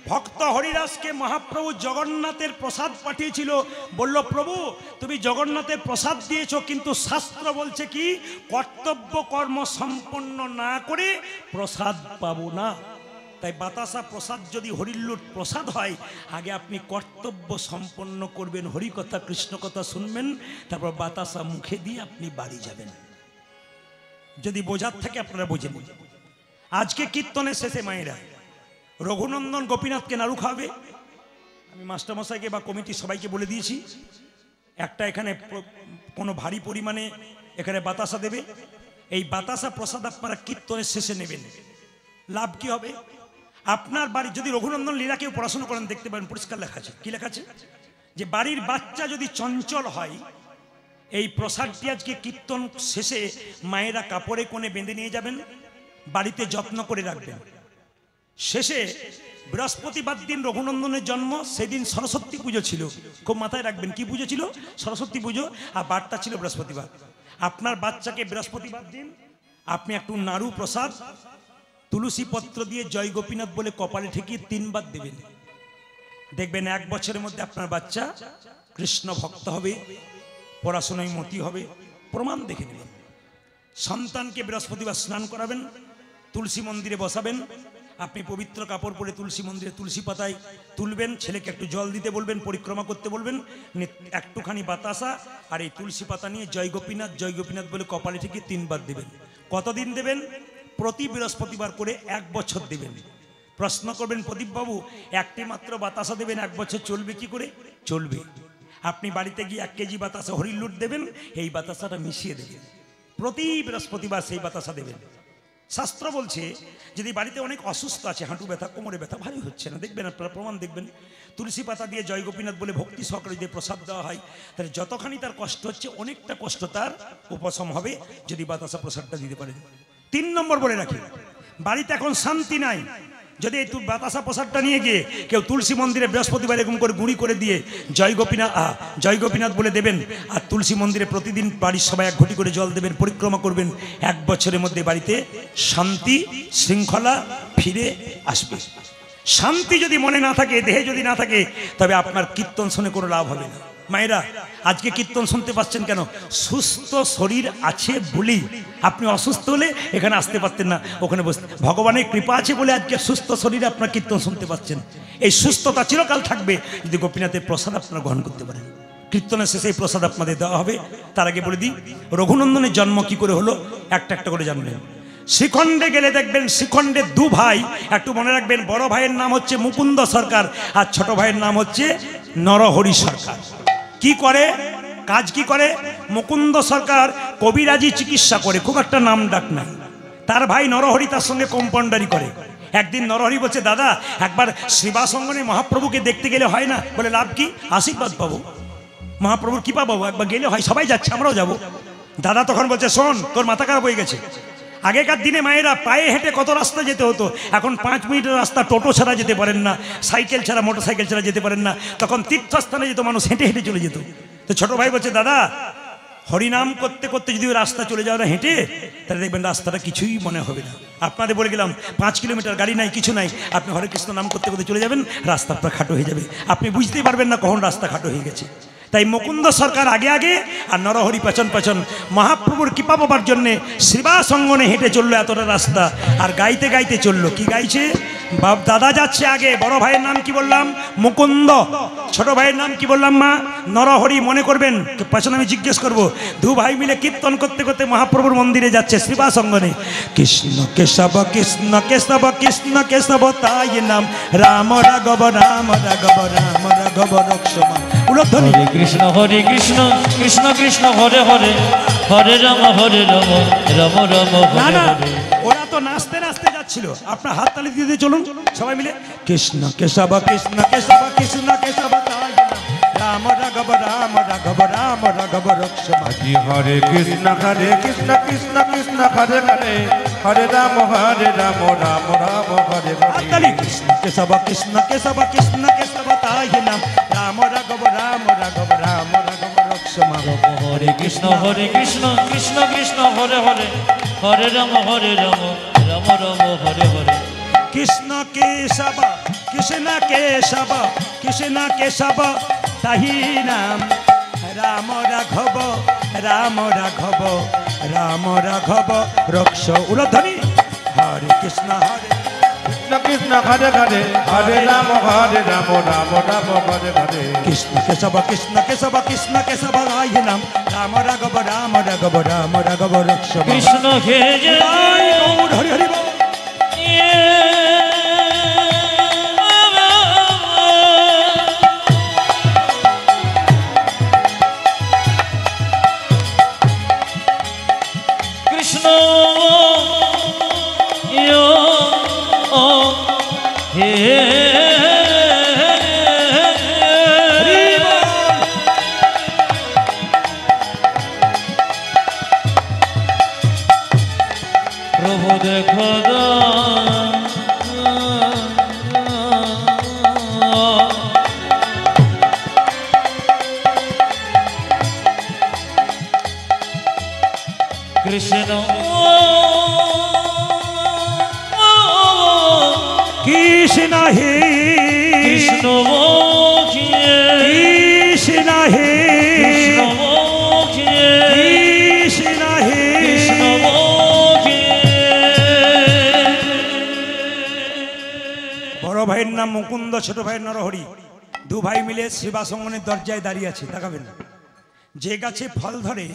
ভক্ত হরিদাসকে মহাপ্রভু জগন্নাথের প্রসাদ পাঠিয়েছিল, বলল প্রভু তুমি জগন্নাথের প্রসাদ দিয়েছো, কিন্তু শাস্ত্র বলছে কি কর্তব্য কর্ম সম্পন্ন না করে প্রসাদ পাবো না। তাই বাতাসা প্রসাদ যদি হরিল্লুট প্রসাদ হয়, আগে আপনি কর্তব্য সম্পন্ন করবেন, হরিকথা কৃষ্ণ কথা শুনবেন, তারপর বাতাসা মুখে দিয়ে আপনি বাড়ি যাবেন। যদি বোঝার থাকে আপনারা বুঝে নিন। আজকে কীর্তনের শেষে মায়েরা রঘুনন্দন গোপীনাথকে নাড়ু খাবে। আমি মাস্টারমশাইকে বা কমিটির সবাইকে বলে দিয়েছি, একটা এখানে কোনো ভারী পরিমাণে এখানে বাতাসা দেবে। এই বাতাসা প্রসাদ আপনারা কীর্তনের শেষে নেবেন। লাভ কি হবে? আপনার বাড়ি যদি রঘুনন্দন লীলা কেউ পড়াশোনা করেন দেখতে পাবেন পরিষ্কার লেখা আছে। কি লেখা আছে? যে বাড়ির বাচ্চা যদি চঞ্চল হয়, এই প্রসাদটি আজকে কীর্তন শেষে মায়েরা কাপড়ে কোণে বেঁধে নিয়ে যাবেন, বাড়িতে যত্ন করে রাখবেন। শেষে বৃহস্পতিবার দিন রঘুনন্দনের জন্ম, সেদিন সরস্বতী পুজো ছিল, খুব মাথায় রাখবেন। কি পুজো ছিল? সরস্বতী পুজো, আর বারটা ছিল বৃহস্পতিবার। আপনার বাচ্চাকে বৃহস্পতিবার দিন আপনি একটু নাড়ু প্রসাদ তুলসী পত্র দিয়ে জয় গোপীনাথ বলে কপালে ঠেকিয়ে 3 বার দেবেন। দেখবেন 1 বছরের মধ্যে আপনার বাচ্চা কৃষ্ণ ভক্ত হবে, পড়াশোনায় মতি হবে, প্রমাণ দেখে নেবেন। সন্তানকে বৃহস্পতিবার স্নান করাবেন, তুলসী মন্দিরে বসাবেন। আপনি পবিত্র কাপড় পরে তুলসী মন্দিরে তুলসী পাতায় তুলবেন, ছেলেকে একটু জল দিতে বলবেন, পরিক্রমা করতে বলবেন, একটুখানি বাতাসা আর এই তুলসী পাতা নিয়ে জয় গোপীনাথ বলে কপালে থেকে 3 বার দেবেন। কতদিন দেবেন? প্রতি বৃহস্পতিবার করে 1 বছর দেবেন। প্রশ্ন করবেন প্রদীপবাবু একটি মাত্র বাতাসা দেবেন, 1 বছর চলবে কি করে? চলবে। আপনি বাড়িতে গিয়ে 1 কেজি বাতাসা হরির লুট দেবেন, এই বাতাসাটা মিশিয়ে দেবেন, প্রতি বৃহস্পতিবার সেই বাতাসা দেবেন। শাস্ত্র বলছে যদি বাড়িতে অনেক অসুস্থ আছে, হাঁটু ব্যথা, কোমরে ব্যথা, ভারী হচ্ছে না, দেখবেন আপনারা প্রমাণ দেখবেন, তুলসী পাতা দিয়ে জয় গোপীনাথ বলে ভক্তি সহকারে যদি প্রসাদ দেওয়া হয়, তাহলে যতখানি তার কষ্ট হচ্ছে অনেকটা কষ্ট তার উপশম হবে যদি বাতাসা প্রসাদটা দিতে পারেন। 3 নম্বর বলে রাখি, বাড়িতে এখন শান্তি নাই, যদি এই বাতাসা প্রসাদটা নিয়ে গিয়ে কেউ তুলসী মন্দিরে বৃহস্পতিবার এরকম করে গুঁড়ি করে দিয়ে জয় গোপীনাথ বলে দেবেন, আর তুলসী মন্দিরে প্রতিদিন বাড়ির সবাই 1 ঘটি করে জল দেবেন, পরিক্রমা করবেন, 1 বছরের মধ্যে বাড়িতে শান্তি শৃঙ্খলা ফিরে আসবে। শান্তি যদি মনে না থাকে, দেহে যদি না থাকে, তবে আপনার কীর্তন শুনে কোনো লাভ হবে না। মায়েরা আজকে কীর্তন শুনতে পাচ্ছেন কেন? সুস্থ শরীর আছে বলেই। আপনি অসুস্থ হলে এখানে আসতে পারতেন না, ওখানে বসতে। ভগবানের কৃপা আছে বলে আজকে সুস্থ শরীরে আপনার কীর্তন শুনতে পাচ্ছেন। এই সুস্থতা চিরকাল থাকবে যদি গোপীনাথের প্রসাদ আপনারা গ্রহণ করতে পারেন। কীর্তনের শেষে এই প্রসাদ আপনাদের দেওয়া হবে। তার আগে বলে দিই রঘুনন্দনের জন্ম কি করে হলো, একটা একটা করে জানবেন। শ্রীখণ্ডে গেলে দেখবেন শ্রীখণ্ডে 2 ভাই, একটু মনে রাখবেন, বড় ভাইয়ের নাম হচ্ছে মুকুন্দ সরকার আর ছোট ভাইয়ের নাম হচ্ছে নরহরি সরকার। কি করে কাজ? কি করে? মুকুন্দ সরকার কবিরাজি চিকিৎসা করে, খুব একটা নাম ডাক নাই। তার ভাই নরহরি তার সঙ্গে কম্পাউন্ডারি করে। একদিন নরহরি বলছে, দাদা একবার শ্রীবাসঙ্গনে মহাপ্রভুকে দেখতে গেলে হয় না? বলে লাভ কি? আশীর্বাদ পাবো, মহাপ্রভুর কৃপা পাবো, একবার গেলে হয়, সবাই যাচ্ছে আমরাও যাবো। দাদা তখন বলছে, শোন তোর মাথা খারাপ হয়ে গেছে। আগেকার দিনে মায়েরা পায়ে হেঁটে কত রাস্তা যেতে হতো, এখন 5 মিনিটের রাস্তা টোটো ছাড়া যেতে পারেন না, সাইকেল ছাড়া মোটরসাইকেল ছাড়া যেতে পারেন না। তখন তীর্থস্থানে যেত মানুষ, হেঁটে হেঁটে চলে যেত। তো ছোট ভাই বলছে, দাদা হরিনাম করতে করতে যদি ওই রাস্তা চলে যাও না হেঁটে, তাহলে দেখবেন রাস্তাটা কিছুই মনে হবে না। আপনাদের বলে গেলাম 5 কিলোমিটার, গাড়ি নাই কিছু নাই, আপনি হরে কৃষ্ণ নাম করতে করতে চলে যাবেন, রাস্তা আপনার খাটো হয়ে যাবে, আপনি বুঝতেই পারবেন না কখন রাস্তা খাটো হয়ে গেছে। তাই মুকুন্দ সরকার আগে আগে আর নরহরি পেছন পেছন মহাপ্রভুর কৃপা পাবার জন্যে শ্রীবাসঙ্গনে হেঁটে চললো এতটা রাস্তা, আর গাইতে গাইতে চললো। কি গাইছে? বাপ দাদা যাচ্ছে আগে, বড় ভাইয়ের নাম কি বললাম? মুকুন্দ। ছোট ভাইয়ের নাম কি বললাম? মা নরহরি। মনে করবেন, পেছনে আমি জিজ্ঞেস করবো। 2 ভাই মিলে কীর্তন করতে করতে মহাপ্রভুর মন্দিরে যাচ্ছে শ্রীবাসঙ্গনে। কৃষ্ণ কেশব কৃষ্ণ কেশব কৃষ্ণ কেশব তাই নাম, রাম রাঘব রাম রাঘব রাম রাঘব রক্ষমা। উলধ্বনি কৃষ্ণ হরে কৃষ্ণ কৃষ্ণ কৃষ্ণ হরে হরে, হরে রাম রাম রাম হরে হরে। ওরা তো নাচতে নাচতে যাচ্ছিল, আপনার হাত তালি দিয়ে দিয়ে চলুন সবাই মিলে। কৃষ্ণ কেশব কৃষ্ণ কেশব কৃষ্ণ কেশব তাই নাম, রাম রাঘব রাম রাঘব রাম রাঘব রক্ষমা। হরে কৃষ্ণ কৃষ্ণ কৃষ্ণ হরে হরে, হরে রাম রাম রাম হরে হরে। কৃষ্ণ কেশব কৃষ্ণ কেশব কৃষ্ণ কেশব তাই নাম, রাম রাঘব রাম রাঘব রাম রাঘব রক্ষমা। মা হরে কৃষ্ণ কৃষ্ণ কৃষ্ণ হরে হরে হরে রাম রাম রাম হরে হরে কৃষ্ণ কেশব কৃষ্ণ কেশব কৃষ্ণ কেশব তাহি নাম রাম রাঘব রাম রাঘব রাম রাঘব রক্ষ উলধ্বনি হরে কৃষ্ণ কৃষ্ণ হরে হরে হরে রাম রাম রাম হরে হরে কৃষ্ণ কেশব কৃষ্ণ কেশব কৃষ্ণ কেশব তাহি নাম রাম রাঘব রাম রাঘব রাম রাঘব রক্ষ কৃষ্ণ হে জয় হরি হরি বল। কৃষ্ণ হে প্রভু দেখো কৃষ্ণ কৃষ্ণ হে কৃষ্ণ কৃষ্ণ হে কৃষ্ণ হে বড় ভাইয়ের নাম মুকুন্দ, ছোট ভাইয়ের নরহরি। দু ভাই মিলে সেবাসঙ্গনের দরজায় দাঁড়িয়ে আছে। তাকাবেন, যে গাছে ফল ধরে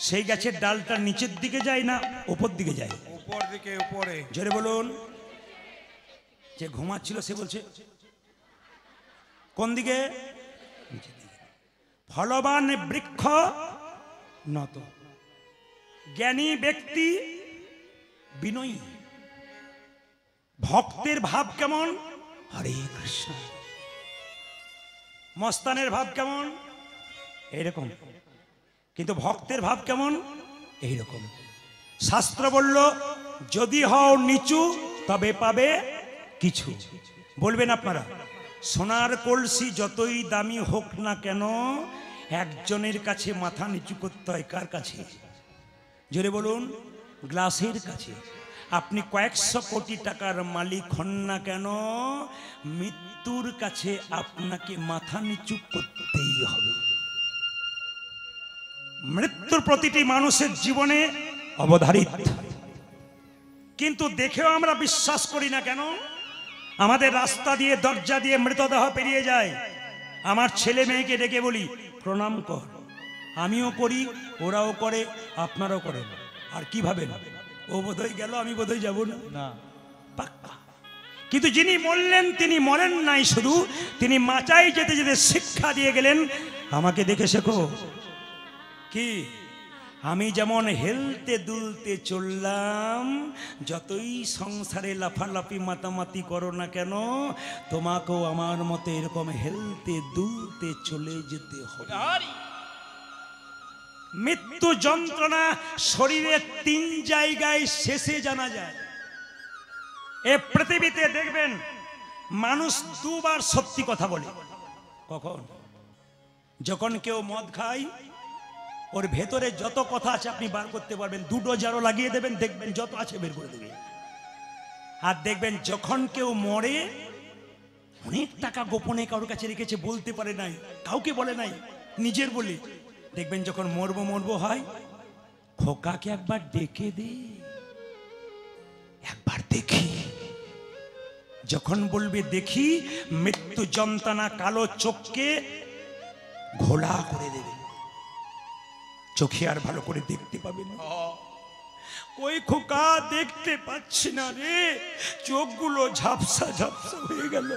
সেই গাছের ডালটা নিচের দিকে যায় না উপর দিকে যায়? উপর দিকে, উপরে। জোরে বলুন। যে ঘুমাচ্ছিল সে বলছে কোন দিকে? নিচের দিকে। ফলবান বৃক্ষ নত, জ্ঞানী ব্যক্তি বিনয়ী। ভক্তের ভাব কেমন? হরে কৃষ্ণ। মস্তানের ভাব কেমন? এইরকম। কিন্তু ভক্তের ভাব কেমন? এইরকম। শাস্ত্র বলল যদি হও নিচু তবে পাবে কিছু। বলবেন আপনারা, সোনার কলসি যতই দামি হোক না কেন একজনের কাছে মাথা নিচু করতে হয়। কার কাছে? জোরে বলুন। গ্লাসের কাছে। আপনি কয়েকশো কোটি টাকার মালিক হন না কেন, মৃত্যুর কাছে আপনাকে মাথা নিচু করতেই হবে। মৃত্যুর প্রতিটি মানুষের জীবনে অবধারিত, কিন্তু দেখেও আমরা বিশ্বাস করি না কেন? আমাদের রাস্তা দিয়ে দরজা দিয়ে মৃতদেহ পেরিয়ে যায়। আমার ছেলে মেয়েকে ডেকে বলি প্রণাম কর। আমিও করি, ওরাও করে, আপনারাও করেন। আর কি ভাবেন ও বোধহয় গেল, আমি বোধহয় যাব না? পাক্কা। কিন্তু যিনি মরলেন তিনি মরেন নাই শুধু, তিনি মাচায় যেতে যেতে শিক্ষা দিয়ে গেলেন, আমাকে দেখে শেখো। কি? আমি যেমন হেলতে দুলতে চললাম, যতই সংসারে লাফালাফি মাতামাতি করো না কেন, তোমাকেও আমার মতো এরকম হেলতে দুলতে চলে যেতে হবে। মৃত্যু যন্ত্রণা শরীরের 3 জায়গায় শেষে জানা যায়। এ পৃথিবীতে দেখবেন মানুষ 2 বার সত্যি কথা বলে। কখন? যখন কেউ মদ খায়, ওর ভেতরে যত কথা আছে আপনি বার করতে পারবেন, 2 জারো লাগিয়ে দেবেন, দেখবেন যত আছে বের করে দেবে। আর দেখবেন যখন কেউ মরে, অনেক টাকা গোপনে কারোর কাছে রেখেছে, বলতে পারে নাই, কাউকে বলে নাই, নিজের বলে। দেখবেন যখন মরবো মরবো হয়, খোকাকে একবার ডেকে দে, একবার দেখি। যখন বলবে দেখি, মৃত্যু যন্ত্রণা কালো চোখকে ঘোলা করে দেবে, চোখে আর ভালো করে দেখতে পাবে না। ওই খোকা দেখতে পাচ্ছি না রে, চোখগুলো ঝাপসা ঝাপসা হয়ে গেল।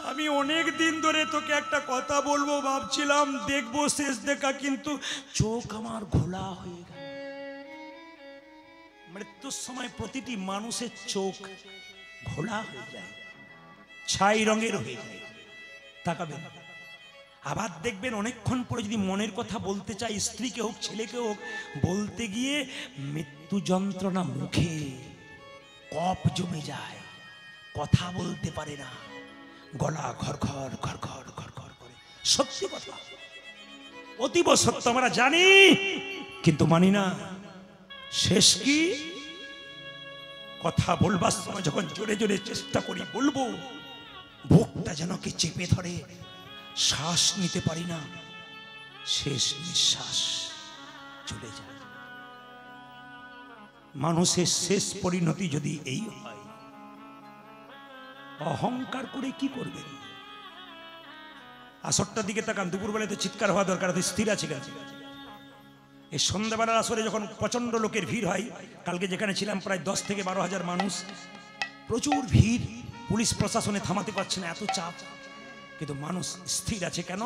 আমি অনেক দিন ধরে তোকে একটা কথা বলবো ভাবছিলাম, দেখবো শেষ দেখা, কিন্তু চোখ আমার ঘোলা হয়ে গেল। মৃত্যুর সময় প্রতিটি মানুষের চোখ ঘোলা হয়ে যায়, ছাই রঙের হয়ে যায়। তাকাবেন, আবার দেখবেন অনেকক্ষণ পরে যদি মনের কথা বলতে চাই, স্ত্রীকে হোক ছেলেকে হোক, বলতে গিয়ে মৃত্যু যন্ত্রণা, মুখে কফ জমে যায়, কথা বলতে পারে না, গলা ঘর ঘর ঘর ঘর ঘর ঘর করে। সত্যি কথা। অতীব সত্য আমরা জানি, কিন্তু মানি না। শেষ কি? কথা বলবার সময় যখন জোরে জোরে চেষ্টা করি বলবো, বুকটা যেন কি চেপে ধরে, শ্বাস নিতে পারি না, শেষ নিঃশ্বাস চলে যায়। মানুষের শেষ পরিণতি যদি এই হয়, অহংকার করে কি করবেন? আসরটার দিকে তাকান, দুপুরবেলায় তো চিৎকার হওয়া দরকার, তো স্থির আছে কেন? এই সন্ধ্যাবেলার আসরে যখন প্রচন্ড লোকের ভিড় হয়, কালকে যেখানে ছিলাম প্রায় 10 থেকে 12,000 মানুষ, প্রচুর ভিড়, পুলিশ প্রশাসনে থামাতে পারছে না, এত চাপ, কিন্তু মানুষ স্থির আছে কেন?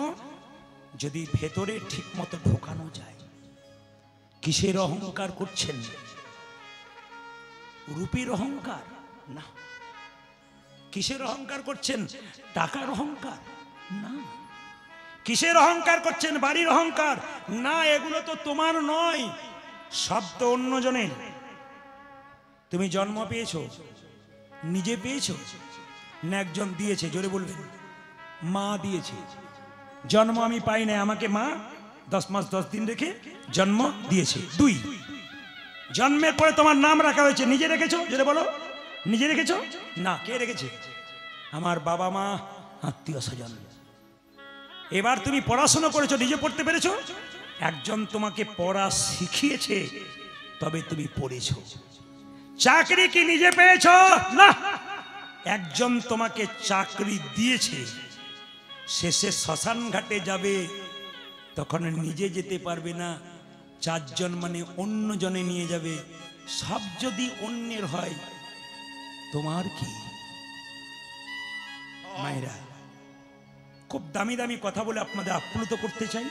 যদি ভেতরে ঠিক মতো ঢোকানো যায়। কিসের অহংকার করছেন? রূপের অহংকার না। কিসের অহংকার করছেন? টাকার অহংকার না। কিসের অহংকার করছেন? বাড়ির অহংকার না। এগুলো তো তোমার নয়, সব তো অন্যজনের। তুমি জন্ম পেয়েছো, নিজে পেয়েছো না একজন দিয়েছে? জোরে বলবেন। মা দিয়েছে। জন্ম আমি পাই না, আমাকে মা 10 মাস 10 দিন রেখে জন্ম দিয়েছে। 2, জন্মের পরে তোমার নাম রাখা হয়েছে, নিজে রেখেছো? জোরে বলো। নিজে রেখেছো না, কে রেখেছে? আমার বাবা মা, আত্মীয় স্বজন। এবার তুমি পড়াশোনা করেছো, নিজে পড়তে পেরেছো? একজন তোমাকে পড়া শিখিয়েছে, তবে তুমি পড়েছো। চাকরি কি নিজে পেয়েছো? না, একজন তোমাকে চাকরি দিয়েছে। শেষে শ্মশান ঘাটে যাবে, তখন নিজে যেতে পারবে না, 4 জন মানে অন্য জনে নিয়ে যাবে। সব যদি অন্যের হয়, তোমার কি? মায়েরা, খুব দামি দামি কথা বলে আপনাদের আপ্লুত করতে চাই।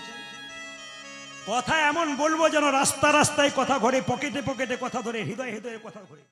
কথা এমন বলবো যেন রাস্তা রাস্তায় কথা ঘরে, পকেটে পকেটে কথা ধরে, হৃদয়ে হৃদয়ে কথা ঘরে।